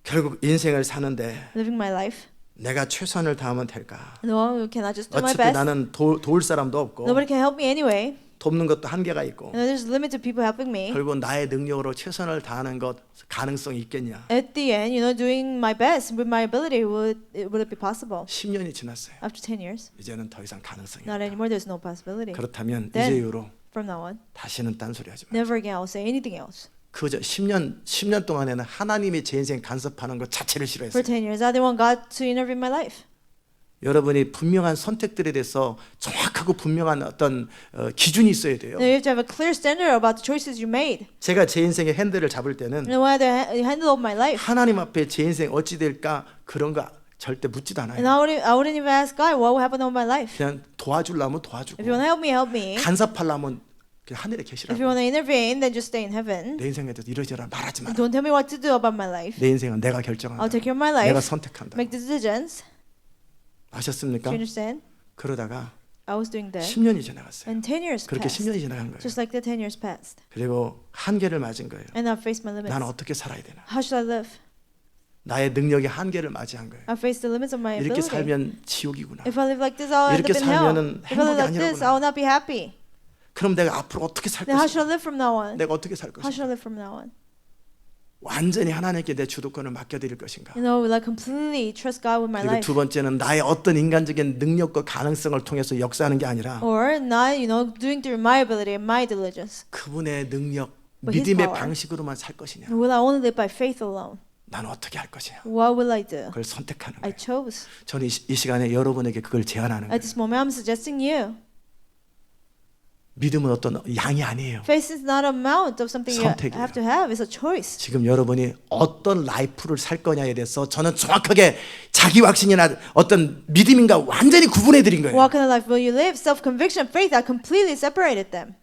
결국 인생을 사는데 living my life. 내가 최선을 다하면 될까? No, can I just do my 어차피 best? 나는 도울 사람도 없고 Nobody can help me anyway. 돕는 것도 한계가 있고 And there's limited people helping me. 결국 나의 능력으로 최선을 다하는 것 가능성이 있겠냐? At the end, doing my best with my ability, would it be possible? 10년이 지났어요. After 10 years, 이제는 더 이상 가능성이 not 없다. anymore. There's no possibility. 그렇다면 Then- 이제 이후로 From now on, 다시는 딴소리 하지 마. never again I'll say anything else. 그저 10년 동안에는 하나님이 제 인생 간섭하는 것 자체를 For 싫어했어요. 10 years, I didn't want God to intervene in my life. 여러분이 분명한 선택들에 대해서 정확하고 분명한 어떤 기준이 있어야 돼요. You have to have a clear standard about the choices you made. 제가 제 인생의 핸들을 잡을 때는 And when I handle of my life, 하나님 앞에 제 인생 어찌 될까 그런 거 절대 묻지도 and 않아요. I wouldn't even ask God what will happen of my life. 그냥 도와주려면 If 도와주고 you want to help me, help me. 간섭하려면 그냥 하늘에 If you 계시라고. want to intervene, then just stay in heaven. 내 인생에 대해서 이러저러 말하지 마라. Don't tell me what to do about my life. 내 인생은 내가 I'll 결정한다. take care of my 내가 life. 선택한다. Make decisions. Do 아셨습니까? you understand? 그러다가 I was doing that. 10년이 지나갔어요. And 10 years 그렇게 passed. 10년이 지나간 거예요. Just like the 10 years passed. 그리고 한계를 맞은 거예요. And I faced my limits. 나는 어떻게 살아야 되나? How should I live? 나의 능력의 한계를 맞이한 거예요. I faced the limits of my 이렇게 ability. 살면 지옥이구나. If I live like this, I'll end 이렇게 up in hell. 살면은 If I live 행복이 like this, 아니라구나. I will not be happy. 그럼 내가 앞으로 어떻게 살 Then how 것인가? should I live from now on? 내가 어떻게 살 How 것인가? should I live from now on? 완전히 하나님께 내 주도권을 맡겨드릴 것인가? Like completely trust God with my 그리고 life. 두 번째는 나의 어떤 인간적인 능력과 가능성을 통해서 역사하는 게 아니라 Or not, doing through my ability and my diligence. 그분의 능력, But his 믿음의 power. 방식으로만 살 것이냐? Will I only live by faith alone? 나는 어떻게 할 것이냐? What will I do? 그걸 선택하는 I 거예요. chose. 저는 이 시간에 여러분에게 그걸 제안하는 거예요. At this moment, I'm suggesting you. 믿음은 어떤 양이 아니에요. Faith is not an amount of something you 선택이에요. have to have. It's a choice. 지금 여러분이 어떤 라이프를 살 거냐에 대해서 저는 정확하게 자기 확신이나 어떤 믿음인가 완전히 구분해 드린 거예요. What kind of life will you live? Self-conviction, faith, I completely separated them.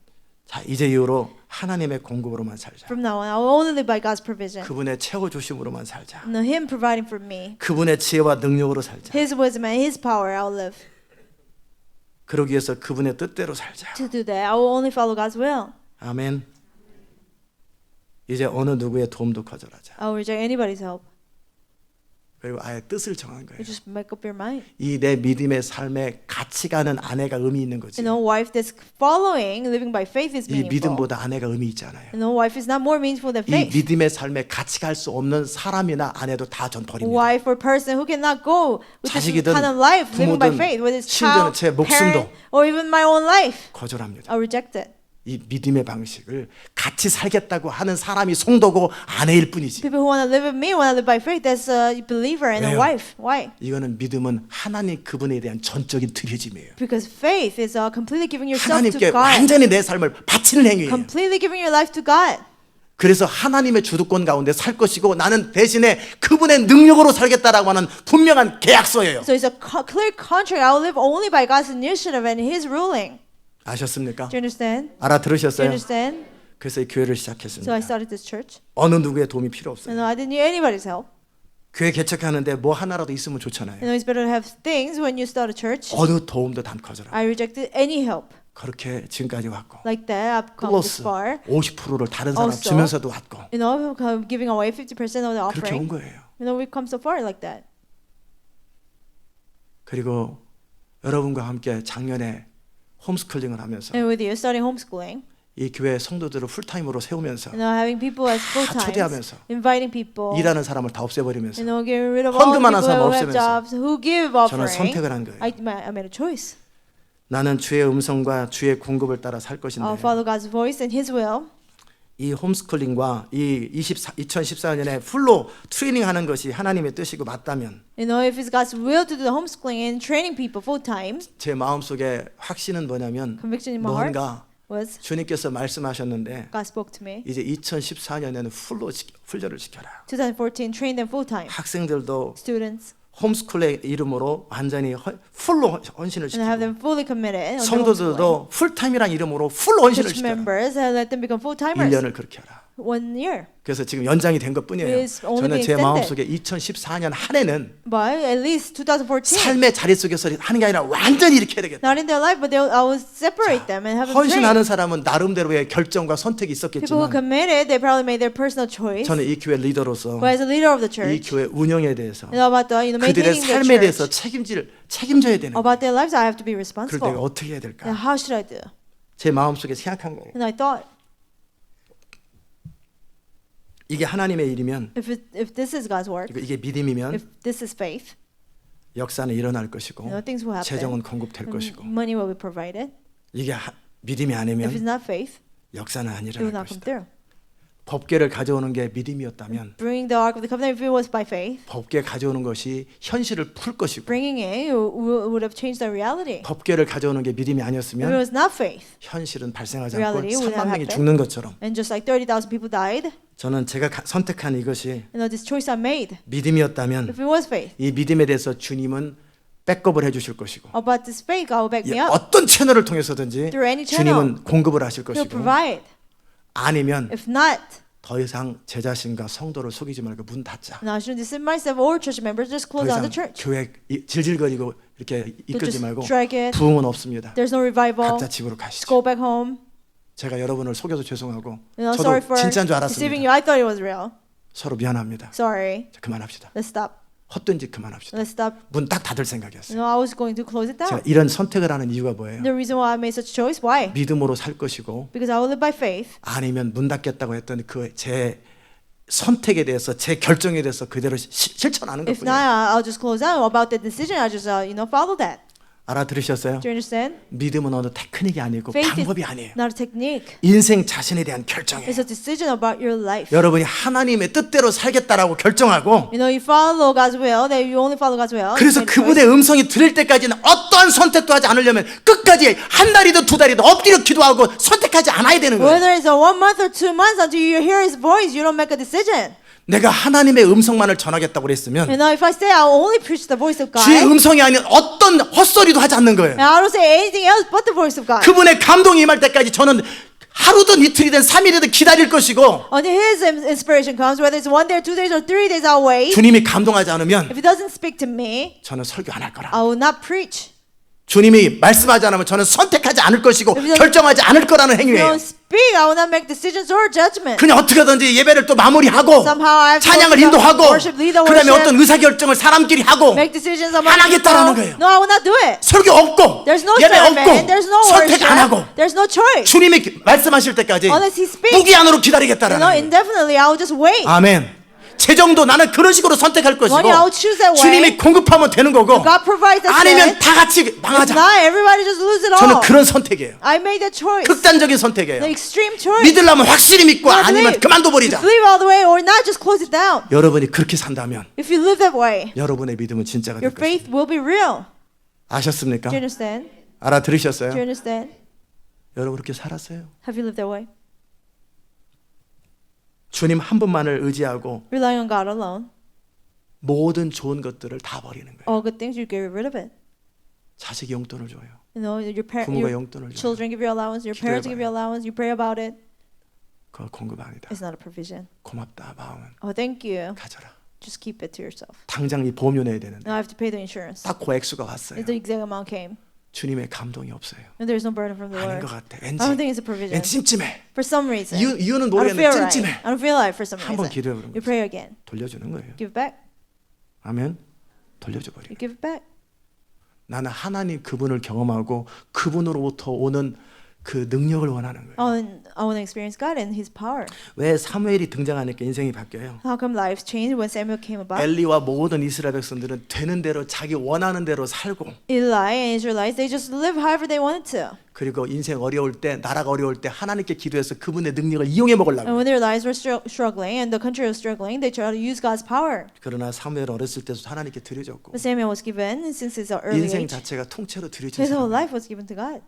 자, 이제 이후로 하나님의 공급으로만 살자. From now on, I will only live by God's provision. 그분의 채워 주심으로만 살자. No, Him providing for me. 그분의 지혜와 능력으로 살자. His wisdom and His power, I'll live. 그러기 위해서 그분의 뜻대로 살자. To do that, I will only follow God's will. 아멘. 이제 어느 누구의 도움도 거절하자. I will reject anybody's help. 그리고 아예 뜻을 정한 거예요. You just make up your mind. 이 내 믿음의 삶에 같이 가는 아내가 의미 있는 거지. And a wife that's following, living by faith is 이 meaningful. 믿음보다 아내가 의미 있잖아요. And a wife is not more meaningful than 이 faith. 믿음의 삶에 같이 갈 수 없는 사람이나 아내도 다 전 A 버립니다. wife or person who cannot go with this 자식이든 kind of life, living by 부모든 faith, whether it's 심지어는 child, 제 목숨도 parent, or even my own life, 거절합니다. I reject it. 이 믿음의 방식을 같이 살겠다고 하는 사람이 성도고 아내일 뿐이지. People who want to live with me want to live by faith. That's a believer and a 왜요? wife. Why? 이거는 믿음은 하나님 그분에 대한 전적인 드려짐이에요. Because faith is completely giving yourself to 하나님께 God. 완전히 내 삶을 바치는 행위예요. Completely giving your life to God. 그래서 하나님의 주도권 가운데 살 것이고 나는 대신에 그분의 능력으로 살겠다라고 하는 분명한 계약서예요. So it's a clear contract. I will live only by God's initiative and His ruling. 아셨습니까? Do you understand? Do you 알아들으셨어요? understand? 그래서 이 교회를 So I 시작했습니다. started this church. 어느 누구의 도움이 필요 없어요. And I didn't need anybody's help. 교회 개척하는데 뭐 하나라도 있으면 You 좋잖아요. know, it's better to have things when you start a church. 어느 도움도 단 거절하고 I rejected any help. 그렇게 지금까지 왔고 Like that, I've come this 플러스 far. 50%를 다른 사람 Also, 주면서도 왔고 You know, giving away 50% of the 그렇게 온 offering. 거예요. You know, we've come so far like that. 그리고 여러분과 함께 작년에 홈스쿨링을 하면서 And with you, starting homeschooling, 이 교회 성도들을 풀타임으로 세우면서 you know, having people as full time, 초대하면서 inviting people, 일하는 사람을 다 없애버리면서 you know, getting rid of all the 헌금하는 people 사람 who have 없애면서 jobs, who give 저는 offering. 선택을 한 거예요. I made a choice. 나는 주의 음성과 주의 공급을 따라 살 것인데 I'll follow God's voice and His will. 이 홈스쿨링과 이 2014년에 풀로 트레이닝하는 것이 하나님의 뜻이고 맞다면 You know, if it's God's will to do the homeschooling and training people full time, 제 마음속에 확신은 뭐냐면 conviction in my heart 뭔가 was 주님께서 말씀하셨는데 God spoke to me. 이제 2014년에는 풀로 훈련을 시켜라. 2014, train them full time. 학생들도 Students, 홈스쿨의 이름으로 완전히 풀로 헌신을 and have 시키고 them fully committed. on the homeschooling. 성도들도 풀타임이란 이름으로 풀로 헌신을 Church 시켜라. members, and let them become full timers. 1년을 그렇게 하라. 1 year. 그래서 지금 연장이 된 것뿐이에요. It's only 저는 been 제 extended. 마음속에 2014년 한 해는 But at least 2014. 삶의 자리 속에서 하는 게 아니라 완전히 이렇게 해야 되겠다. Not in their life, but I will separate them and have them train. 헌신하는 사람은 나름대로의 결정과 선택이 People who 있었겠지만 committed, they probably made their personal choice. 저는 이 교회 리더로서 But as a leader of the 이 church, 교회 운영에 대해서 you know about the 그들의 maintaining the 삶에 대해서 church, 책임져야 되는 거예요. about their lives, I have to be 그럴 때 responsible. 어떻게 해야 And 될까? how should I do? 제 마음속에 생각한 거예요. And I thought, 이게 하나님의 일이면 if this is God's work, 이게 믿음이면 if this is faith, 역사는 일어날 것이고 you know, things will happen. 재정은 공급될 것이고 Money will be provided. 이게 믿음이 If it's 아니면 not faith, 역사는 안 it will 일어날 not come 것이다. through. 법궤를 가져오는 게 믿음이었다면 Bringing the Ark of the Covenant, if it was by faith, 법궤 가져오는 것이 현실을 풀 것이고 bringing it would have changed the reality. 법궤를 가져오는 게 믿음이 If it 아니었으면 was not faith, 현실은 발생하지 않고 reality would 3만 have 명이 happened. 죽는 것처럼 and just like 30,000 people died, 저는 제가 선택한 이것이 you know, this choice I made, 믿음이었다면 if it was faith, 이 믿음에 대해서 주님은 백업을 해주실 것이고 about this faith, God will back me up. 어떤 채널을 통해서든지 Through any channel. 주님은 공급을 하실 He'll 것이고 provide. 아니면 If not, 더 이상 제 자신과 성도를 속이지 말고 문 닫자. and I shouldn't deceive myself or church members, just 더 close down 이상 the church. 교회 질질거리고 이렇게 이끌지 just 말고 drag it. 부흥은 없습니다. There's no revival. 각자 집으로 Just 가시죠. go back home. 제가 여러분을 속여서 죄송하고 You know, sorry 저도 for 진짜인 줄 deceiving 알았습니다. you. I thought it was real. 서로 미안합니다. Sorry. 자, 그만합시다. Let's stop. 헛된 짓 그만합시다. Let's stop. 문 딱 닫을 You 생각이었어요. know, I was going to close it 제가 down. 이런 선택을 하는 이유가 뭐예요? The reason why I made such choice, why? 믿음으로 살 것이고 Because I will live by faith. 아니면 문 닫겠다고 했던 그 제 선택에 대해서 제 결정에 대해서 그대로 실천하는 If 것뿐이에요. not, I'll just close down. About the decision, I just follow that. 알아들으셨어요? Do you understand? 믿음은 어느 테크닉이 아니고 Faith is 방법이 아니에요. not a technique. 인생 자신에 대한 결정이에요. It's a decision about your life. 여러분이 하나님의 뜻대로 살겠다라고 결정하고 You know, you follow God's will. That you only follow God's will. 그래서 You made a choice. 그분의 음성이 들릴 때까지는 어떠한 선택도 하지 않으려면 끝까지 한 달이든 두 달이든 엎드려 기도하고 선택하지 않아야 되는 거예요. Whether it's a 1 month or 2 months until you hear His voice, you don't make a decision. 내가 하나님의 음성만을 전하겠다고 그랬으면 You know, if I say I'll only preach the voice of God, 주의 음성이 아닌 어떤 헛소리도 하지 않는 거예요. and I don't say anything else but the voice of God. 그분의 감동이 임할 때까지 저는 하루든 이틀이든 3일이든 기다릴 것이고 Until His inspiration comes, whether it's 1 day or 2 days or 3 days, I'll wait. 주님이 감동하지 않으면 If He doesn't speak to me, 저는 설교 안 할 거라. I will not preach. 주님이 말씀하지 않으면 저는 선택하지 않을 것이고 If you don't- 결정하지 않을 거라는 If you 행위예요. don't speak, I will not make decisions or judgment. 그냥 어떻게든지 예배를 또 마무리하고 Somehow I have to 찬양을 go to the 인도하고 worship, lead the 그다음에 worship. 어떤 의사결정을 사람끼리 하고 Make decisions 안 among 하겠다라는 people. 거예요. No, I will not do it. 설교 없고 There's no 예배 sermon. 없고 There's no 선택 안 하고 worship. There's no choice. 주님이 말씀하실 때까지 Unless He speaks. 무기한으로 You 기다리겠다라는 know, 거예요. indefinitely, I will just wait. 아멘. 제 정도 나는 그런 식으로 선택할 것이고 Money, I will choose that way. 주님이 공급하면 되는 거고 God provides that 아니면 strength. 다 같이 If 망하자. not, everybody just lose it 저는 all. 그런 선택이에요. I made that choice. 극단적인 The 선택이에요. extreme choice. 믿으려면 확실히 믿고 You 아니면 believe. 그만둬 You 버리자. believe all the way or not, just close it down. 여러분이 그렇게 산다면 If you live that way, 여러분의 믿음은 진짜가 될 your 것입니다. faith will be real. 아셨습니까? Do you understand? 알아들으셨어요? Do you understand? 여러분 그렇게 살았어요? Have you lived that way? 주님 한 분만을 의지하고 Relying on God alone. 모든 좋은 것들을 다 버리는 거예요. All good things, you get rid of it. 자식이 용돈을 줘요. You know, 부모가 your 용돈을 줘요. children give you allowance, your parents give you allowance, you pray about it. 그거 공급 아니다. It's not a provision. 고맙다 마음은 Oh, thank you. 가져라. Just keep it to yourself. 당장 이 보험료 내야 되는데 Now I have to pay the insurance. 딱 그 액수가 왔어요. The exact amount came. 주님의 감동이 없어요. And there's no burden from the 아닌 Lord. 것 같아. I don't 왠지 think it's a provision. 왠지 찜찜해. For some reason. 이유는 I don't feel 모르겠는데 right. 찜찜해. I don't feel right for some 한번 reason. 기도해 보는 You 거죠. pray again. 돌려주는 거예요. Give it back. 아멘. 돌려줘 버려. You give it back. 나는 하나님 그분을 경험하고 그분으로부터 오는 그 능력을 원하는 거예요. I want to experience God and His power. 왜 사무엘이 등장하니까 인생이 바뀌어요? How come lives changed when Samuel came about? 엘리와 모든 이스라엘 백성들은 되는 대로 자기 원하는 대로 살고 Eli and Israelites, they just live however they wanted to. 그리고 인생 어려울 때 나라가 어려울 때 하나님께 기도해서 그분의 능력을 이용해 먹으려고. And when their lives were struggling and the country was struggling, they tried to use God's power. 그러나 사무엘 어렸을 때도 하나님께 드려졌고 But Samuel was given since his early 인생 age. 자체가 통째로 드려진 His whole 사람. life was given to God.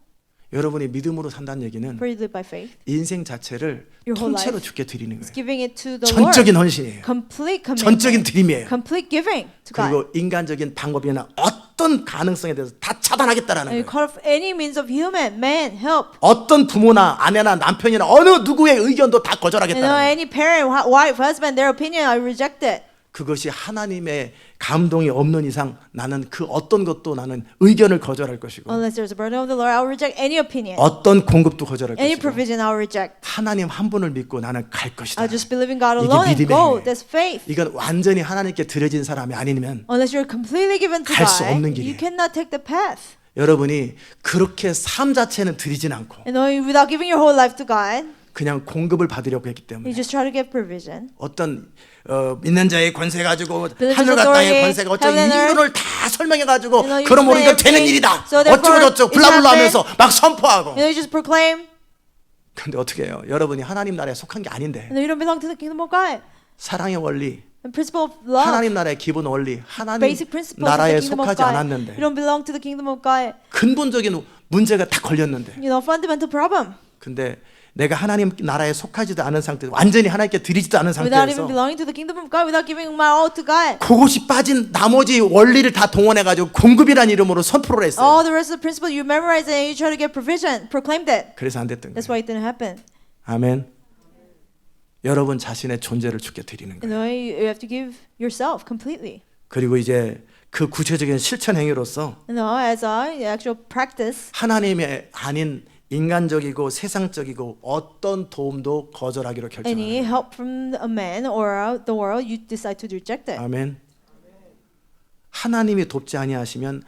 여러분이 믿음으로 산다는 얘기는 For you to live by faith. 인생 자체를 Your whole 통째로 life 주께 드리는 It's 거예요. giving it to the 전적인 Lord. 헌신이에요. Complete 전적인 commitment. 드림이에요. Complete giving to God. 그리고 인간적인 방법이나 어떤 가능성에 대해서 다 차단하겠다라는 And you 거예요. cut off any means of human, man, help. 어떤 부모나 아내나 남편이나 어느 누구의 의견도 다 You know, 거절하겠다는 거예요. any parent, wife, husband, their opinion, I reject it. 그것이 하나님의 감동이 없는 이상 나는 그 어떤 것도 나는 의견을 거절할 것이고 Unless there's a burden of the Lord, I will reject any opinion. 어떤 공급도 거절할 Any 것이고 provision, I will reject. 하나님 한 분을 믿고 나는 갈 것이다. I'll just believe in God 이게 alone and 믿음의 go. 행위예요. That's faith. 이건 완전히 하나님께 드려진 사람이 아니면 Unless you're completely given to 갈수 God, 없는 you 길이에요. cannot take the path. 여러분이 그렇게 삶 자체는 드리진 않고 You know, without giving your whole life to God, 그냥 공급을 받으려고 했기 때문에 you just try to get provision. 어떤 믿는 자의 권세 가지고 Religious 하늘과 땅의 authority, 권세가 어쩌고 heaven and earth. 이론을 다 설명해 가지고 You know, you 그럼 우리가 explain 되는 everything. 일이다 So 어쩌고 therefore, 저쩌고 it 블라블라 happened. 하면서 막 선포하고 You know, you just proclaim. 근데 어떻게 해요? 여러분이 하나님 나라에 속한 게 아닌데 You know, you don't belong to the kingdom of God. 사랑의 원리 The principle of love, 하나님 나라의 기본 원리 하나님 basic principles of 나라에 the kingdom of 속하지 God. 않았는데 You don't belong to the kingdom of God. 근본적인 문제가 다 걸렸는데 You know, fundamental problem. 근데 내가 하나님 나라에 속하지도 않은 상태 완전히 하나님께 드리지도 않은 Without even 상태에서 belonging to the kingdom of God, without giving my all to God. 그것이 빠진 나머지 원리를 다 동원해가지고 공급이라는 이름으로 선포를 했어요. All the rest of the principle you memorize and you try to get provision, proclaim that. 그래서 안 됐던 That's 거예요. why it didn't happen. 아멘. 여러분 자신의 존재를 주께 드리는 You 거예요. know, you have to give yourself completely. 그리고 이제 그 구체적인 실천 행위로서 You know, as a actual practice, 하나님의 아닌 인간적이고 세상적이고 어떤 도움도 거절하기로 any 결정해요. help from a man or the world, you decide to reject it. 아멘. 하나님이 돕지 아니하시면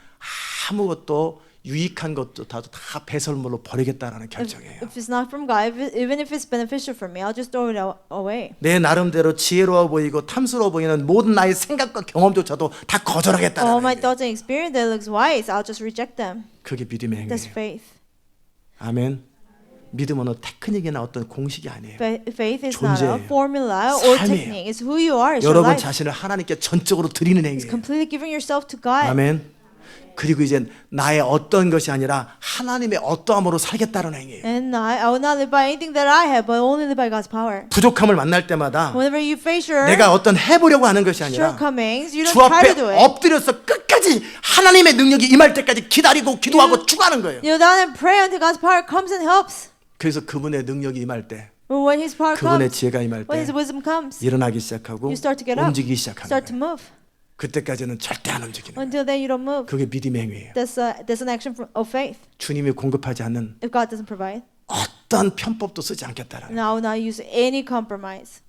아무것도 유익한 것도 다 배설물로 버리겠다라는 결정이에요. If it's not from God, even if it's beneficial for me, I'll just throw it away. 내 나름대로 지혜로워 보이고 탐스러워 보이는 모든 나의 생각과 경험조차도 다 All 거절하겠다라는 my 거예요. thoughts and experience that looks wise, I'll just reject them. 그게 믿음의 That's 행위예요. faith. 아멘. 믿음은 테크닉이나 어떤 공식이 아니에요. Faith is not a 존재예요. formula or 삶이에요. technique. It's who you are. It's your 여러분 life. 자신을 하나님께 전적으로 드리는 It's 행위예요. completely giving yourself to God. 아멘. 그리고 이제 나의 어떤 것이 아니라 하나님의 어떠함으로 살겠다는 행위예요. And I will not live by anything that I have, but only live by God's power. 부족함을 만날 때마다 Whenever you face your 내가 어떤 해보려고 하는 것이 아니라 shortcomings, you don't 주 try to 앞에 do it. 엎드려서 끝까지 하나님의 능력이 임할 때까지 기다리고 기도하고 추구하는 거예요. You down and pray until God's power comes and helps. 그래서 그분의 능력이 임할 때, But when His power 그분의 comes, 지혜가 임할 when 때 His wisdom comes, 일어나기 시작하고 you start to get up, 움직이기 시작하는 start to 거예요. move. 그때까지는 절대 안 움직이는 거예요. Until then, you don't move. 그게 믿음의 행위예요. That's an action of faith. 주님이 공급하지 않는 If God doesn't provide, 어떤 편법도 쓰지 않겠다라는 and I will not use any compromise.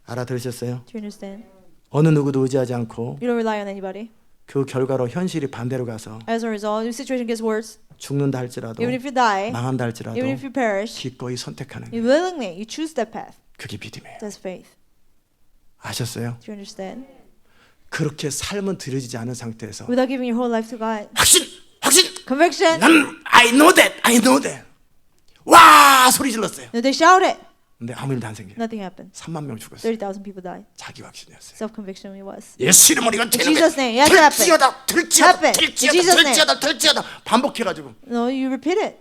알아들으셨어요? Do you understand? 어느 누구도 의지하지 않고 You don't rely on anybody. 그 결과로 현실이 반대로 가서 As a result, your situation gets worse. 죽는다 할지라도 Even if you die, 망한다 할지라도 even if you perish, 기꺼이 선택하는 you 게 willingly you choose that path. 그게 믿음이에요. That's faith. 아셨어요? Do you understand? 그렇게 삶은 들여지지 않은 상태에서 Without giving your whole life to God. 확신! Conviction. 난 I know that 와 소리 질렀어요. No, they shouted. 근데 아무 일도 안 생겨요. Nothing happened. 3만 명 죽었어요. 30,000 people died. 자기 확신이었어요. Self-conviction it was. 예수 이름으로 이건 되는 Jesus' 거야. name. Yes, it happened. 들지어다 Happened. In Jesus' name. 들지어다 반복해가지고 No, you repeat it.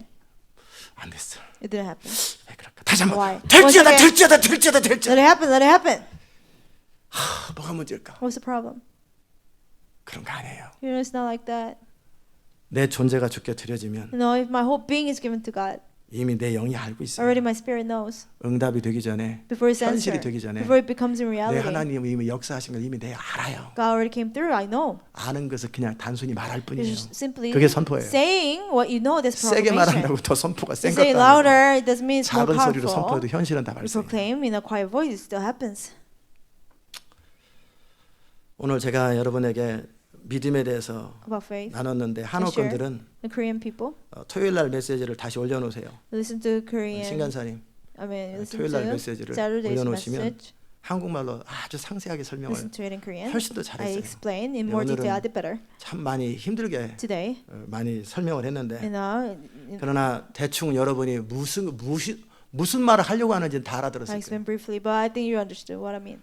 안 됐어. It didn't happen. 왜 그럴까? 다시 한번 Why? 들지어다 Once again. 들지어다 Let it happen. Let it happen. 뭐가 문제일까? What's the problem? 그런 거 아니에요. You know, it's not like that. 내 존재가 주께 드려지면 You know, if my whole being is given to God, 이미 내 영이 알고 있어요. already my spirit knows. 응답이 되기 전에 Before it's 현실이 answered, 되기 전에 before it becomes in 내 reality, 하나님이 이미 역사하신 걸 이미 내가 알아요. God already came through. I know. 아는 것을 그냥 단순히 말할 You're 뿐이에요. just simply 그게 선포예요. saying what you know. That's 세게 proclamation. 말한다고 더 선포가 You 센 say 것도 아니고 louder, it doesn't mean it's more 작은 소리로 powerful. 선포해도 현실은 다 You 발생해요. proclaim in a quiet voice, it still happens. 오늘 제가 여러분에게 믿음에 대해서 About faith, 나눴는데 한옥권들은 the Korean people 토요일 날 메시지를 다시 올려놓으세요. listen to Korean. 신간사님 I mean, listen 토요일 날 to 메시지를 Saturday's 올려놓으시면 message. 한국말로 아주 상세하게 설명을 Listen to it in Korean. 훨씬 더 I 잘했어요. explain in 네, more 오늘은 detail. I did better 참 많이 힘들게 today. 많이 설명을 했는데 You know, 그러나 대충 여러분이 무슨 말을 하려고 하는지는 다 I 알아들었을 거예요. explained briefly, but I think you understood what I mean.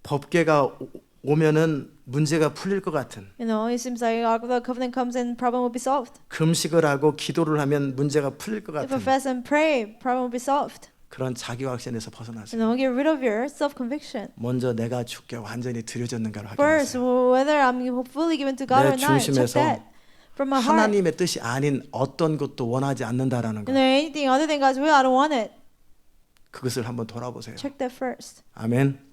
법계가 오면은 문제가 풀릴 것 같은 You know, it seems like Ark of the Covenant comes and problem will be solved. 금식을 하고 기도를 하면 문제가 풀릴 것 If I 같은 fast and pray, problem will be solved. 그런 자기 확신에서 You 벗어나세요. know, get rid of your self-conviction. 먼저 내가 주께 완전히 드려졌는가를 First, 확인하세요. whether I'm fully given to God 내 or not, check 중심에서 that from my heart. 하나님의 뜻이 아닌 어떤 것도 원하지 않는다라는 You 것 know, anything other than God's will, I don't want it. 그것을 한번 돌아보세요. Check that first. 아멘.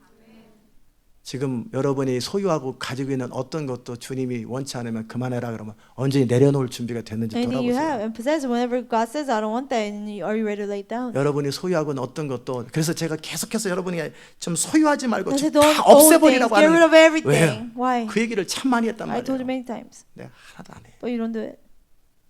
지금 여러분이 소유하고 가지고 있는 어떤 것도 주님이 원치 않으면 그만해라 그러면 언제 내려놓을 준비가 됐는지 Anything you have 돌아보세요. and possess, whenever God says, I don't want that, and are you ready to lay it down? 여러분이 소유하고 있는 어떤 것도 그래서 제가 계속해서 여러분이 좀 소유하지 말고 I 좀 said, 다 don't own things, 없애버리라고 get rid 하는 of everything. 왜요? Why? 그 얘기를 참 많이 했단 I told you 말이에요. many times, 내가 하나도 안 해. but you don't do it.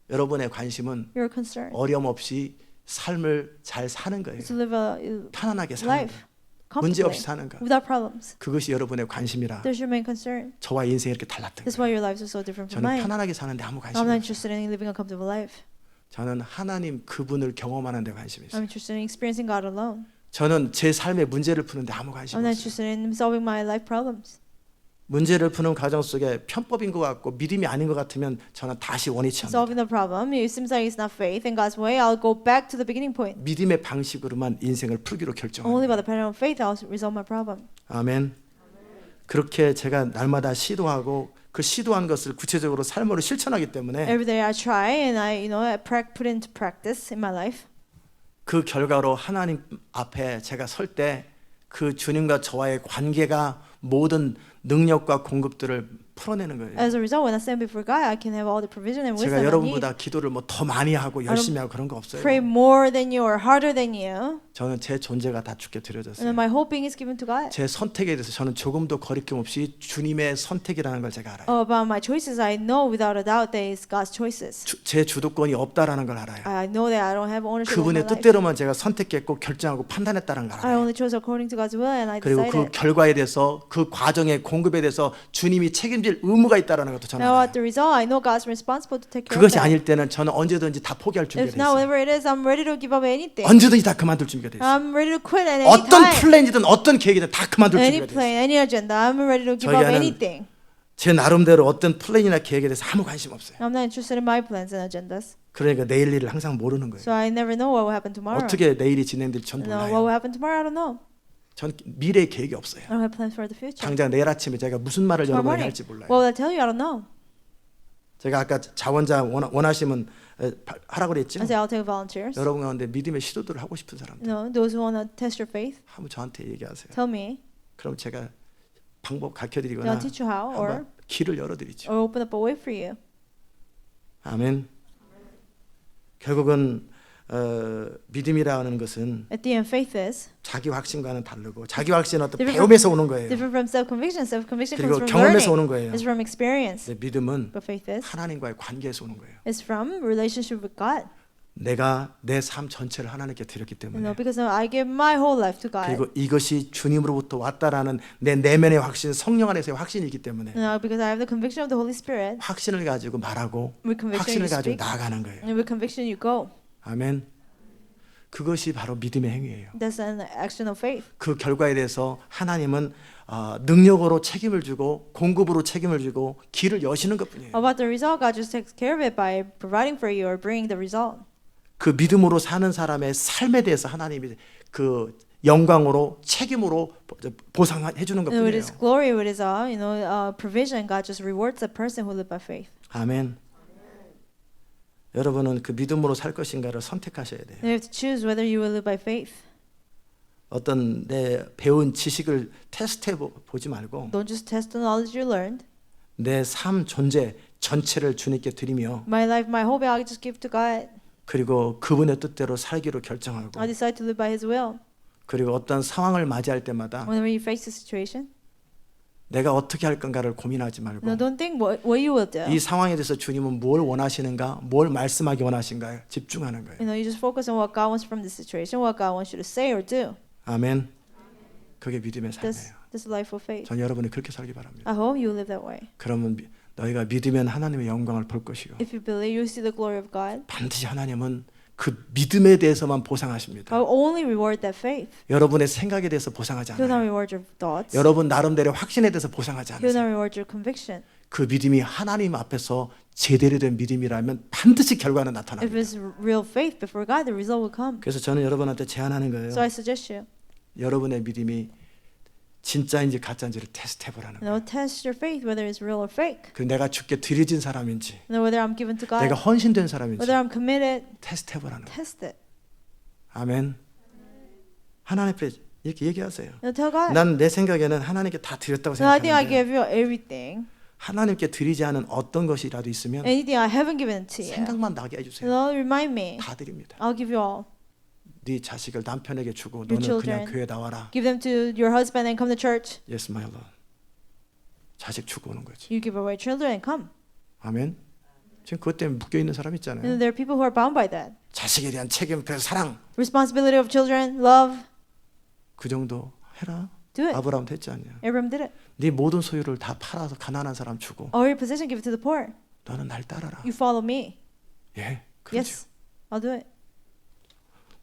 여러분의 관심은 You're concerned 어려움 없이 삶을 잘 사는 거예요. to live a 편안하게 사는 life 거예요. 문제 comfortably 없이 사는 거. without problems. 그것이 여러분의 관심이라 There's your main concern. 저와 인생이 이렇게 달랐던 That's 거예요. why your lives are so different from 저는 mine. 편안하게 사는데 아무 관심이 I'm not 없어요. interested in living a comfortable life. 저는 하나님 그분을 경험하는 데 관심이 있어요. I'm interested in experiencing God alone. 저는 제 삶의 문제를 푸는데 아무 관심이 I'm not 없어요. interested in solving my life problems. 문제를 푸는 과정 속에 편법인 것 같고 믿음이 아닌 것 같으면 저는 다시 원위치 합니다. Solving the problem, it seems like it's not faith in God's way. I'll go back to the beginning point. 믿음의 방식으로만 인생을 풀기로 Only 결정합니다. by the pattern of faith I'll resolve my problem. 아멘. 그렇게 제가 날마다 시도하고 그 시도한 것을 구체적으로 삶으로 실천하기 때문에 Every day I try and I put into practice in my life. 그 결과로 하나님 앞에 제가 설 때 그 주님과 저와의 관계가 모든 능력과 공급들을 풀어내는 거예요. As a result, when I stand before God, I can have all the provision and wisdom 제가 I need. 여러분보다 기도를 뭐 더 많이 하고 열심히 하고 그런 거 없어요. Pray more than you or harder than you. 저는 제 존재가 다 주께 And 드려졌어요. then my whole being is given to God. 제 선택에 대해서 저는 조금도 거리낌 없이 주님의 선택이라는 걸 제가 알아요. About my choices, I know without a doubt that it's God's choices. 제 주도권이 없다라는 걸 알아요. I know that I don't have ownership of my 그분의 life. 뜻대로만 제가 선택했고 결정하고 판단했다는 걸 I 알아요. only chose according to God's will and I 그리고 그 decided. 결과에 대해서 그 과정의 공급에 대해서 주님이 책임질 의무가 있다는 것도 저는 Now 알아요. at the result, I know God's responsible to take care of 그것이 that. 아닐 때는 저는 언제든지 다 포기할 준비가 If 돼 not, 있어요. whatever it is, I'm ready to give up anything. 언제든지 다 그만둘 준비가 돼 있어요. I'm ready to quit at any 어떤 time. 플랜이든 어떤 계획이든 다 그만둘 Any 준비가 돼 있어요. plan, any agenda, I'm ready to give 저희 up 아는 anything. 제 나름대로 어떤 플랜이나 계획에 대해서 아무 관심 없어요. I'm not interested in my plans and agendas. 그러니까 내일 일을 항상 모르는 거예요. So I never know what will happen tomorrow. 어떻게 내일이 진행될지 전 You know, what will 몰라요. happen tomorrow, I don't know. 전 미래의 계획이 없어요. I don't have plans for the future. 당장 내일 아침에 제가 무슨 말을 Tomorrow 여러분에게 morning. 할지 몰라요. What will I tell you? I don't know. 제가 아까 자원자 원하시면 하라고 그랬죠. I say I'll take volunteers. 여러분 가운데 믿음의 시도들을 하고 싶은 You 사람들 know, those who want to test your faith, 한번 저한테 얘기하세요. tell me. 그럼 제가 방법 가르쳐드리거나 They'll teach you how, or 한번 길을 열어드리죠. open up a way for you. 아멘. 결국은 믿음이라는 것은 At the end, faith is 자기 확신과는 다르고 자기 확신은 어떤 Different 배움에서 오는 거예요. different from self-conviction. Self-conviction 그리고 comes from 경험에서 learning. 오는 거예요. It's from experience. 근데 믿음은 But faith is 하나님과의 관계에서 오는 거예요. it's from relationship with God. 내가 내 삶 전체를 하나님께 드렸기 때문에 Because I give my whole life to God. 그리고 이것이 주님으로부터 왔다라는 내 내면의 확신, 성령 안에서의 확신이기 때문에 Because I have the conviction of the Holy Spirit. 확신을 가지고 말하고 With conviction 확신을 you 가지고 speak. 나아가는 거예요. And with conviction you go. 아멘. 그것이 바로 믿음의 행위예요. That's an action of faith. 그 결과에 대해서 하나님은 능력으로 책임을 주고 공급으로 책임을 주고 길을 여시는 것뿐이에요. About the result, God just takes care of it by providing for you or bringing the result. 그 믿음으로 사는 사람의 삶에 대해서 하나님이 그 영광으로 책임으로 보상해 주는 And with 것뿐이에요. His glory, with His provision, God just rewards the person who live by faith. 아멘. 여러분은 그 믿음으로 살 것인가를 선택하셔야 돼요. You have to choose whether you will live by faith. 어떤 내 배운 지식을 테스트해 보지 말고 Don't just test the knowledge you learned. 내 삶 존재 전체를 주님께 드리며 My life, my whole I just give to God. 그리고 그분의 뜻대로 살기로 결정하고 I decide to live by His will. 그리고 어떤 상황을 맞이할 때마다 Whenever you face a situation, 내가 어떻게 할 건가를 고민하지 말고 don't think what you will do. 이 상황에 대해서 주님은 뭘 원하시는가, 뭘 말씀하기 원하신가에 집중하는 거예요. You just focus on what God wants from the situation, what God wants you to say or do. 아멘. 그게 믿음의 This 삶이에요. this life of faith. 전 여러분이 그렇게 살기 바랍니다. I hope you live that way. 그러면 너희가 믿으면 하나님의 영광을 볼 것이요. If you believe, you see the glory of God. 반드시 하나님은 그 믿음에 대해서만 보상하십니다. God will only reward that faith. 여러분의 생각에 대해서 보상하지 He will not 않아요. reward your thoughts. 여러분 나름대로 확신에 대해서 보상하지 He will not 않으세요. reward your conviction. 그 믿음이 하나님 앞에서 제대로 된 믿음이라면 반드시 결과는 If 나타납니다. it's real faith before God, the result will come. 그래서 저는 여러분한테 제안하는 거예요. So I suggest you, 여러분의 믿음이 진짜인지 가짜인지를 테스트해 보라는 거예요. test your faith whether it's real or fake. 그 내가 주께 드려진 사람인지 Whether I'm given to God, 내가 헌신된 사람인지 whether I'm committed, 테스트해 보라는 거예요. test it. 아멘. 하나님 앞에 이렇게 얘기하세요. Tell God. 난 내 생각에는 하나님께 다 드렸다고 No, I think I 생각하는데 gave you everything. 하나님께 드리지 않은 어떤 것이라도 있으면 Anything I haven't given to you, 생각만 나게 해주세요. Lord, remind me. 다 드립니다. I'll give you all. 네 자식을 남편에게 주고 Your 너는 그냥 children. 교회 나와라. Give them to your husband and come to church. Yes, my Lord. 자식 주고 오는 거지. You give away children and come. 아멘. 지금 그것 때문에 묶여 있는 사람 있잖아요. And there are people who are bound by that. 자식에 대한 책임, 그래서 사랑 Responsibility of children, love. 그 정도 해라. Do it. 아브라함 했지 않냐? Abraham did it. 네 모든 소유를 다 팔아서 가난한 사람 주고 All your possession, give it to the poor. 너는 날 따라라. You follow me. 예, 그렇죠. Yes, I'll do it.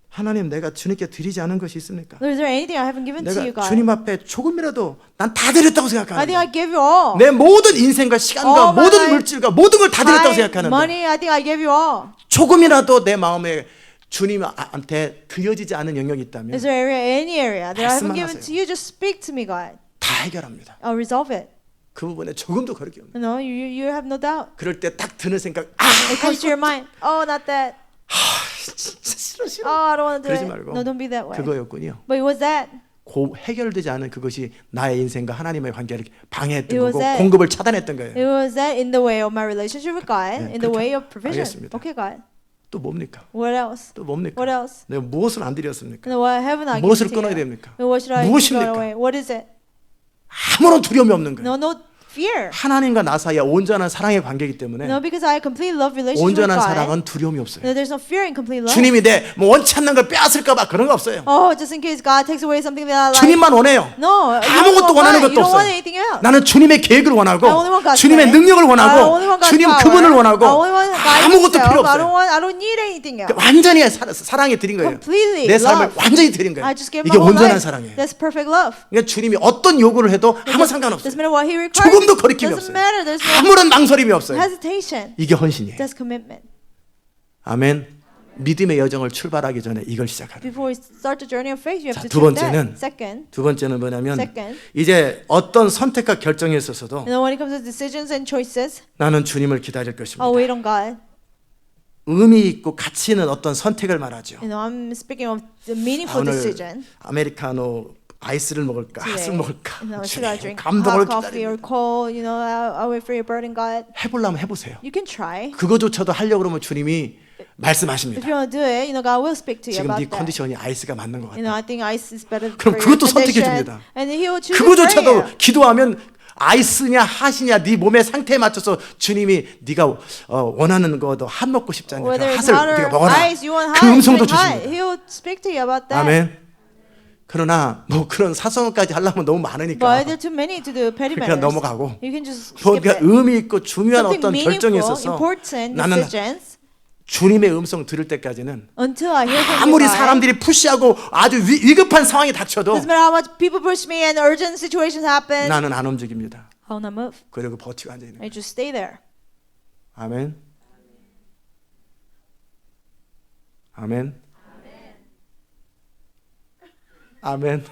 하나님, 내가 주님께 드리지 않은 것이 있습니까? Lord, is there anything I haven't given to you, 내가 God? 주님 앞에 조금이라도 난 다 드렸다고 I think 생각하는데 I gave you all. 내 모든 인생과 시간과 All my 모든 life, 물질과 모든 걸 다 드렸다고 My 생각하는데 money, I think I gave you all. 조금이라도 내 마음에 주님한테 들려지지 않은 영역이 있다면 Is there any area that I haven't 말씀만 given 하세요. to you? Just speak to me, God. 다 해결합니다. I'll resolve it. 그 부분에 조금도 거리기 없는. No, you have no doubt. 그럴 때 딱 드는 생각, It comes to your mind. Oh, not that. 진짜 싫어 싫어. Oh, I don't want to do 그러지 it. 말고 No, don't be that way. 그거였군요. But it was that. 해결되지 않은 그것이 나의 인생과 하나님의 관계를 방해했던 It was 거고 that. 공급을 차단했던 거예요. It was that in the way of my relationship with God, 네, in the 그렇게 way of provision. 알겠습니다. Okay, God. 또 뭡니까? What else? 또 뭡니까? What else? 내가 무엇을 안 드렸습니까? No, what haven't I given 무엇을 to 끊어야 you? 됩니까? No, what should I 무엇입니까? throw away? What is it? 아무런 두려움이 없는 거예요. No, no fear. 하나님과 나 사이에 온전한 사랑의 관계이기 때문에 No, because I completely love relationship with 온전한 God. 사랑은 두려움이 없어요. No, there's no fear in complete love. 주님이 내 뭐 원치 않는 걸 빼앗을까 봐 그런 거 없어요. Oh, just in case God takes away something that I like. 주님만 원해요. No, you don't 아무것도 want 원하는 God. 것도 You don't want 없어요. anything else. 나는 주님의 계획을 원하고 I only want God's 주님의 way. 능력을 I 원하고 only want God's 주님 power. 그분을 원하고 I only want God 아무것도 himself. 필요 없어요. I don't need anything else. 완전히 사랑에 드린 거예요. Completely 내 삶을 love. 완전히 드린 거예요. I just gave 이게 my whole 온전한 life. 사랑이에요. That's perfect love. 그러니까 주님이 어떤 요구를 해도 아무 상관없어요. Doesn't matter what he requires. 조금도 거리낌이 Doesn't 없어요. matter. There's no 아무런 망설임이 없어요. hesitation. 이게 헌신이에요. That's commitment. 아멘. 믿음의 여정을 출발하기 전에 이걸 시작하는. Before we start the journey of faith, you have 자, to 두 check 번째는 that. Second, 두 번째는 뭐냐면 Second. 이제 어떤 선택과 결정에 있어서도 and then when it comes to decisions and choices, 나는 주님을 기다릴 것입니다. I'll wait on God. 의미 있고 가치 있는 어떤 선택을 말하죠. I'm speaking of the meaningful 오늘 decision. 아메리카노 아이스를 먹을까, today. 핫을 먹을까, Should I drink 감동을 hot coffee or 기다립니다. cold? I'll wait for your burden, God. 해보려면 해보세요. You can try. 그거조차도 하려고 그러면 주님이 If 말씀하십니다. you want to do it, God will speak to you 지금 네 about that. 컨디션이 아이스가 맞는 것 같다. I think ice is better 그럼 for your 그것도 선택해 condition. 줍니다. And He will choose 그거조차도 prayer. 기도하면 아이스냐 핫이냐 네 몸의 상태에 맞춰서 주님이 네가 원하는 거도 핫 먹고 싶지 않냐 Whether it's 핫을 hot or 네가 먹어라. ice, you want 그 hot, 음성도 drink hot. 주십니다. He will speak to you about that. 아멘. 그러나 뭐 그런 사성어까지 하려면 너무 많으니까 But there are too many to do petty 그냥 matters. 넘어가고 You can just 뭐 skip it. 의미 있고 중요한 Something 어떤 결정에 meaningful, 있어서 important 나는 decisions. 주님의 음성 들을 때까지는 Until I hear from you, 아무리 God, 사람들이 푸시하고 아주 위급한 상황이 닥쳐도 doesn't matter how much people push me and urgent situations happen, 나는 안 움직입니다. I will not move. 그리고 버티고 앉아 있는 거예요. I just stay there. 아멘. 아멘. 아멘.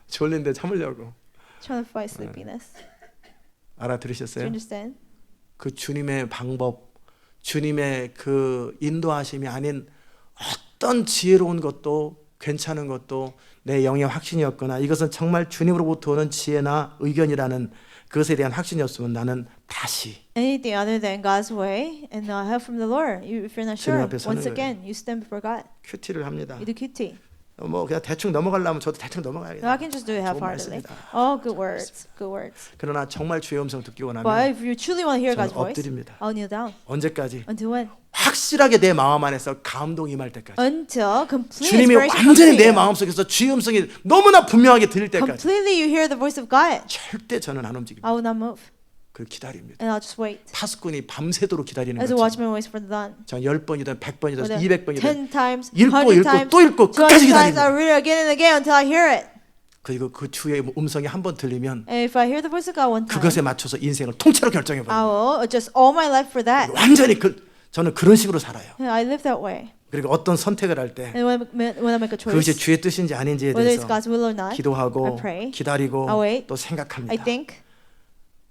졸린데 참으려고. Trying to fight sleepiness. Do you 알아들으셨어요? understand? 그 주님의 방법, 주님의 그 인도하심이 아닌 어떤 지혜로운 것도 괜찮은 것도 내 영의 확신이었거나 이것은 정말 주님으로부터 오는 지혜나 의견이라는 그것에 대한 확신이 없으면 나는 다시 Anything other than God's way and help from the Lord. If you're not 주님 sure, 앞에 서는 once 거예요. again, you stand before God. 큐티를 합니다. You do QT. 뭐 그냥 대충 넘어가려면 저도 대충 No, 넘어가야겠다. I can just do it 좋은 half-heartedly. 말씀이다. Oh, good words. Good words. 그러나 정말 주의 음성 듣기 원하면 But if you truly want to hear 저는 God's voice, 엎드립니다. I'll kneel down. 언제까지? Until when? 확실하게 내 마음 안에서 감동 임할 때까지. Until complete 주님이 inspiration comes 완전히 to 내 you. 마음속에서 주의 음성이 너무나 분명하게 들릴 때까지 Completely you hear the voice of God. 절대 저는 안 움직입니다. I will not move. 그 기다립니다. And I'll just wait. 파수꾼이 밤새도록 기다리는 As a 것처럼 watchman waits for the dawn. 전 10번이든 100번이든 Whether 200번이든 10 times, 읽고 100 읽고 times, 또 읽고 200 끝까지 times, 기다립니다. I read it again and again until I hear it. 그리고 그 주의 음성이 한 번 들리면 And if I hear the voice of God one time, 그것에 맞춰서 인생을 통째로 결정해 I 버립니다. will adjust all my life for that. 완전히 저는 그런 식으로 살아요. And I live that way. 그리고 어떤 선택을 할 때 And when I make a 그것이 choice, 주의 뜻인지 아닌지에 whether it's 대해서 God's will or not, 기도하고 I pray, 기다리고 I wait, 또 I 생각합니다. think.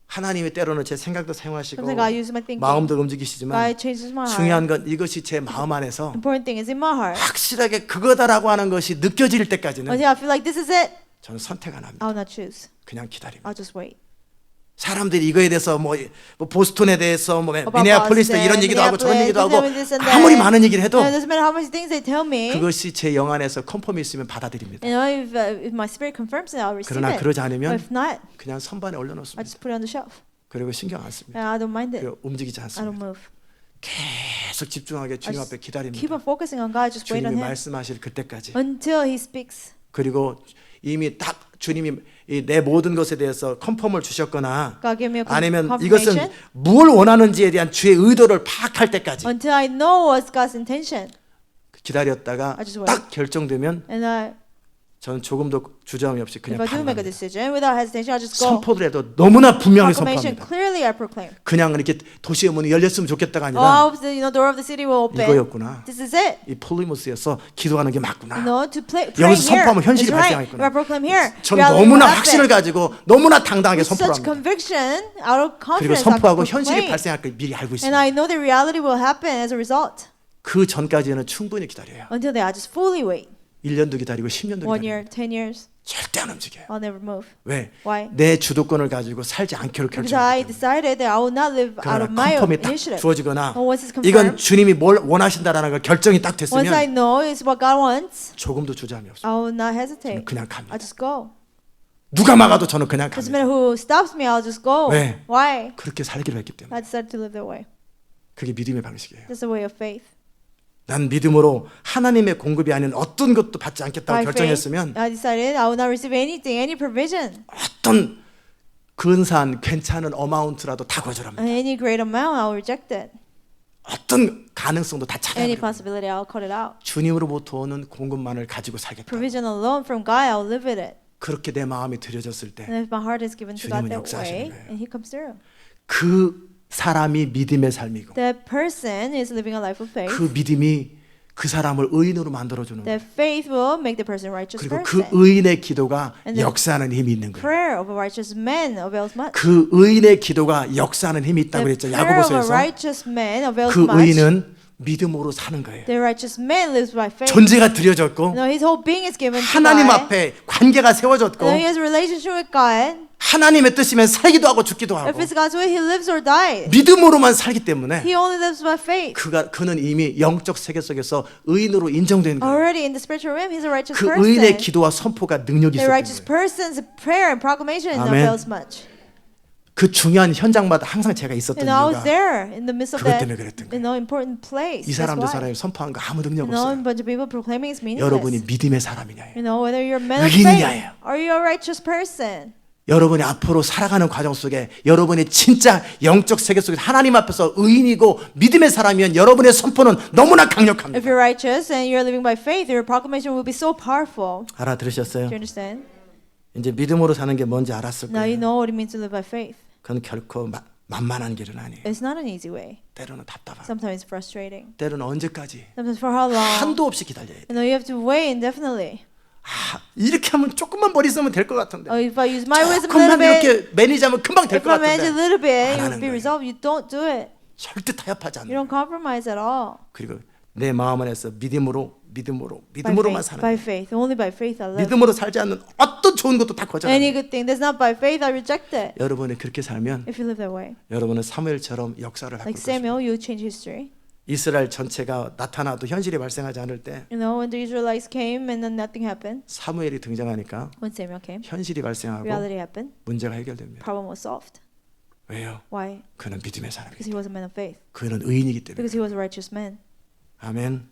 하나님이 때로는 제 생각도 사용하시고 Sometimes God uses my thinking. 마음도 움직이시지만 God changes my heart. 중요한 건 이것이 제 마음 안에서 Important thing is in my heart. 확실하게 그거다라고 하는 것이 느껴질 때까지는 Until I feel like this is it, 저는 선택 안 합니다. I will not choose. 그냥 기다립니다. I'll just wait. 사람들이 이거에 대해서 뭐 보스톤에 대해서 뭐 About 미네아폴리스 Boston, 이런 얘기도 하고 저런 얘기도 하고 Minneapolis, this and that. 아무리 많은 얘기를 해도 And it doesn't matter how much things they tell me. 그것이 제 영 안에서 컨펌이 있으면 받아들입니다. If my spirit confirms it, I'll receive 그러나 it. 그러지 But 않으면 if not, 그냥 선반에 I 올려놓습니다. just put it on the shelf. 그리고 신경 안 씁니다. And I don't mind it. 그리고 움직이지 I don't 않습니다. move. 계속 집중하게 주님 앞에 Keep 기다립니다. on focusing on God. Just wait on 주님이 Him 말씀하실 그때까지. until He speaks. 그리고 이미 딱 주님이 내 모든 것에 대해서 컨펌을 주셨거나 God give me a 아니면 confirmation 이것은 무엇을 원하는지에 대한 주의 의도를 파악할 때까지 until I know what's God's intention. 기다렸다가 I just wait. 딱 결정되면 And 저는 조금도 주저함이 없이 if 그냥 I do make a 반갑니다. decision without hesitation, I'll just go. 선포를 해도 너무나 분명히 Proclamation, 선포합니다. clearly I proclaim. 그냥 이렇게 도시의 문이 열렸으면 좋겠다가 Oh, 아니라 the door of the city will open. 이거였구나. This is it. 이 폴리모스에서 기도하는 게 맞구나. To pray 여기서 here. 선포하면 현실이 is right. 발생하겠구나. If I proclaim here, 전 reality 너무나 will 확신을 happen. 가지고 너무나 당당하게 With such 선포합니다. conviction, out of 그리고 confidence, I 선포하고 현실이 proclaim. 발생할 걸 미리 알고 And 있습니다. I know the reality will happen as a result. 그 전까지는 충분히 기다려요. Until then, I just fully wait. 1년도 기다리고 10년도 1 기다리고 year, 10 years, 절대 안 움직여요. I'll never move. 왜? Why? 내 주도권을 가지고 살지 않기로 Because I 결정했기 때문에. decided that I will not live out of 그러나 my 컨펌이 딱 initiative. 주어지거나 Once it's 이건 confirmed, 주님이 뭘 원하신다라는 걸 결정이 딱 once I 됐으면 know it's what God wants, 조금도 주저함이 없어요. I will not hesitate. 그냥 갑니다. I'll just go. 누가 막아도 저는 그냥 Doesn't 갑니다. matter who stops me, I'll just go. 왜? Why? 그렇게 살기로 했기 때문에. I decided to live that way. 그게 믿음의 방식이에요. That's the way of faith. 난 믿음으로 하나님의 공급이 아닌 어떤 것도 받지 않겠다고 By faith, 결정했으면 I decided I will not receive anything, any provision, 어떤 근사한 괜찮은 어마운트라도 다 거절합니다. any great amount, I'll reject it. 어떤 가능성도 다 Any 찾아버립니다. possibility, I'll cut it out. 주님으로부터 오는 공급만을 가지고 살겠다. Provision alone from God, I'll live with it. 그렇게 내 마음이 들여졌을 때 And if my heart is given to God 주님은 that 역사하시는 way, 거예요. and He comes through. 그 사람이 믿음의 삶이고 That person is living a life of faith. 그 믿음이 그 사람을 의인으로 만들어주는 거예요. That faith will make the person a righteous 그리고 그 person. 의인의 기도가 And the 역사하는 힘이 있는 거예요. Prayer of a righteous man avails much. 그 의인의 기도가 역사하는 힘이 있다고 The 그랬죠. prayer of a 야고보서에서. righteous man avails 그 much. 의인은 믿음으로 사는 거예요. The righteous man lives by faith. 존재가 드려졌고 No, his whole being is given to 하나님 God. 앞에 관계가 세워졌고 And he has a relationship with God. 하나님의 뜻이면 살기도 하고 죽기도 하고 If it's God's will, he lives or dies. 믿음으로만 살기 때문에 He only lives by faith. 그는 이미 영적 세계 속에서 의인으로 인정된 거예요. Already in the spiritual realm, he's a righteous 그 person. 의인의 기도와 선포가 능력이 The 있었던 righteous 거예요. person's prayer and proclamation 아멘. avails much. 그 중요한 현장마다 항상 제가 있었던 And I was 이유가 there in the midst of 그것 that 때문에 그랬던 거예요. important place. 이 That's 사람 저 why. 사람이 선포한 거 아무 능력 A 없어요. bunch of people proclaiming is 여러분이 meaningless. 믿음의 사람이냐. Whether you're a man of 의인이냐예요. faith, are you a righteous person? 여러분이 앞으로 살아가는 과정 속에 여러분이 진짜 영적 세계 속에서 하나님 앞에서 의인이고 믿음의 사람이면 여러분의 선포는 너무나 강력합니다. If you're righteous and you're living by faith, your proclamation will be so powerful. 알아들으셨어요? Do you understand? 이제 믿음으로 사는 게 뭔지 알았을 Now you 거예요. know what it means to live by faith. 그건 결코 만만한 길은 아니에요. It's not an easy way. 때로는 답답하고 Sometimes it's frustrating. 때로는 언제까지 Sometimes for how long? 한도 없이 기다려야 돼. You have to wait indefinitely. 이렇게 하면 조금만 머리 쓰면 될 것 같은데. If I use my wisdom a 조금만 little bit, 이렇게 매니지하면 금방 될 if 것 I manage a 같은데. little bit, 안 it will 하는 be 거예요. resolved. You don't do it. 절대 타협하지 You 않는 don't compromise at all. 그리고 내 마음 안에서 믿음으로만 By 사는 faith. Only by faith I live. 믿음으로 살지 않는 어떤 좋은 것도 다 거절하는 Any good thing that's not by faith, I reject it. 여러분이 그렇게 살면 If you live that way, 여러분은 사무엘처럼 역사를 바꿀 like 것입니다. Samuel, you change history. 이스라엘 전체가 나타나도 현실이 발생하지 않을 때 When the Israelites came and then nothing happened, 사무엘이 등장하니까 when Samuel came, 현실이 발생하고 reality happened, 문제가 해결됩니다. problem was solved. 왜요? Why? 그는 믿음의 사람이에요. Because he was a man of faith. 그는 의인이기 때문에. Because he was a righteous man. 아멘.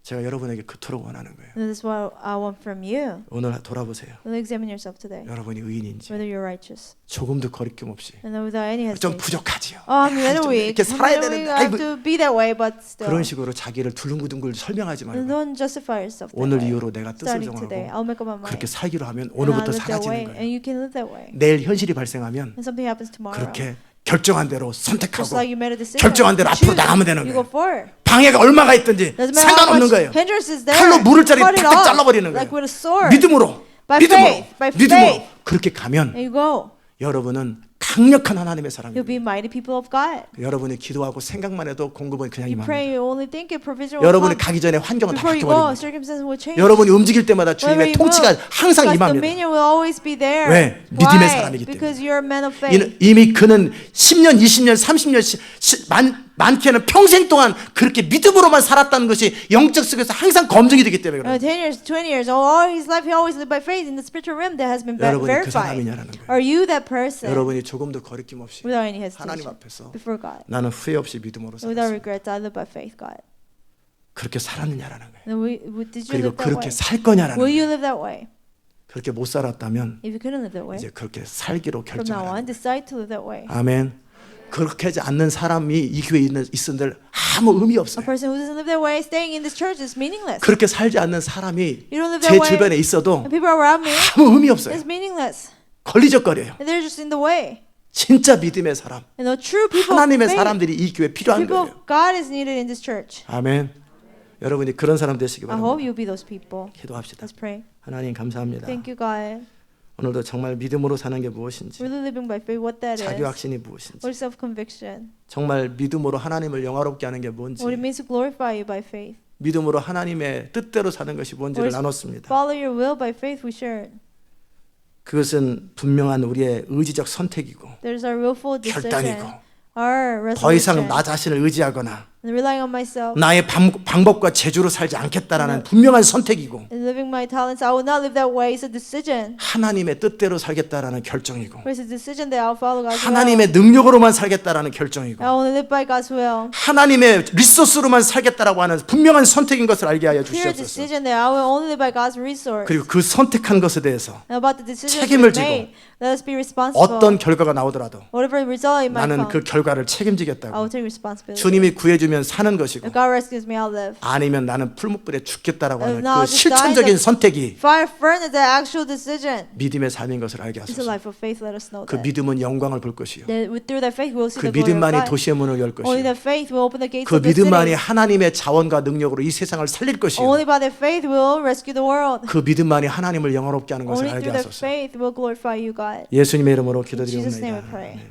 제가 여러분에게 그토록 원하는 거예요. And this is what I want from you. 오늘 돌아보세요. Examine yourself today. 여러분이 의인인지 Whether you're righteous. 조금도 거리낌 없이 And without any 좀 hesitation. 부족하지요. I'm a little 좀 weak. 이렇게 살아야 I 되는데 have to be that way, but still. 그런 식으로 자기를 둥글둥글 설명하지 And 말고 don't justify yourself that 오늘 way. 이후로 내가 뜻을 Starting today, 정하고 I'll make up my mind. 그렇게 살기로 하면 And I'll 오늘부터 live that way, 사라지는 거예요. and you can live that way. 내일 현실이 발생하면 And something happens tomorrow. 그렇게 결정한 대로 Just 선택하고 like you made a decision. 결정한 대로 you 앞으로 choose, 나가면 되는 you go 거예요. forward. 방해가 얼마가 있든지 Doesn't matter how 상관없는 much 거예요. hindrance is there. 칼로 물을 자리 cut it 탁탁 off, 잘라버리는 like 거예요. with a sword. 믿음으로 By 믿음으로 faith, by 믿음으로 faith. 그렇게 가면 And you go. 여러분은 강력한 하나님의 You'll 사람입니다. be mighty people of God. 여러분이 기도하고 생각만 해도 공급은 그냥 You pray, 임합니다. you only think it, provision will 여러분이 come. 가기 전에 환경은 다 Before you go, 바뀌어버립니다. circumstances will change. 여러분이 움직일 때마다 Wherever 주님의 you 통치가 move, 항상 God's 임합니다. dominion will always be there. 왜? 믿음의 Why? 사람이기 때문에. Because you're a man of faith. 이미 그는 10년, 20년, 30년, 많게는 평생 동안 그렇게 믿음으로만 살았다는 것이 영적 속에서 항상 검증이 되기 때문에 그래요. 10 years, 20 years, all his life he always lived by faith in the spiritual realm that has been 여러분이 그 verified. 사람이냐라는 거예요. Are you that person? 여러분이 조금도 거리낌 없이 Without any 하나님 hesitation. 앞에서 Before God. 나는 후회 없이 믿음으로 Without 살았어. regrets, I live by faith, God. 그렇게 살았느냐라는 거예요. And did you 그리고 live that way? 그렇게 살 거냐라는 Will 거예요. you live that way? 그렇게 못 살았다면 If you couldn't live that way, 이제 그렇게 살기로 from now 결정하라. on, decide to live that way. 아멘. 그렇게 하지 않는 사람이 이 교회에 있은들 아무 의미 A 없어요. person who doesn't live that way, staying in this church is meaningless. 그렇게 살지 않는 사람이 You don't live 제 that way, 주변에 있어도 and people around me, 아무 의미 없어요. it's meaningless. 걸리적거려요. And they're just in the way. 진짜 믿음의 사람, And the true people of 하나님의 faith, 사람들이 이 교회에 필요한 people 거예요. of God is needed in this church. 아멘. 여러분이 그런 사람 되시기 I hope 바랍니다. you'll be those people. 기도합시다. Let's pray. 하나님 감사합니다. Thank you, God. 오늘도 정말 믿음으로 사는 게 무엇인지, Really living by faith, what that 자기 is. 확신이 무엇인지, What is self-conviction? 정말 믿음으로 하나님을 영화롭게 하는 게 뭔지, What it means to glorify you by faith. 믿음으로 하나님의 뜻대로 사는 것이 뭔지를 What is 나눴습니다. follow your will by faith we shared. 그것은 분명한 우리의 의지적 선택이고 There's our willful decision. 결단이고 Our 더 이상 resolution. 나 자신을 의지하거나 And relying on myself. 나의 방법과 재주로 살지 않겠다라는 분명한 선택이고 And living my talents, I will not live that way. It's a decision. 하나님의 뜻대로 살겠다라는 결정이고 It's a decision that I'll follow God's will. 하나님의 능력으로만 살겠다라는 결정이고 I only live by God's will. 하나님의 리소스로만 살겠다라고 하는 분명한 선택인 것을 알게 하여 Clear 주시옵소서. decision that I will only live by God's resource. 그리고 그 선택한 것에 대해서 And about the decision 책임을 we 지고 made, let us be responsible. 어떤 결과가 나오더라도 Whatever result it might 나는 come, 그 결과를 I 책임지겠다고 will take responsibility. 주님이 구해주면 사는 것이고 If God rescues me, I'll live. 아니면 나는 풀무불에 죽겠다라고 하는 No, 그 just die 실천적인 that- 선택이 Fire furnace, the actual decision. 믿음의 삶인 것을 알게 It's a 하소서. life of faith. Let us know 그 that. 믿음은 영광을 볼 것이요 Through that faith, we'll see 그 the glory of 믿음만이 God. 도시의 문을 열 Only 것이요 that faith will open the gates 그 of the 믿음만이 city. 하나님의 자원과 능력으로 이 세상을 살릴 것이요 Only by that faith will rescue the world. 그 믿음만이 하나님을 영화롭게 하는 것을 Only 알게 through that 하소서. faith will glorify you, God. 예수님의 이름으로 In Jesus' name we 기도드리옵나이다. pray.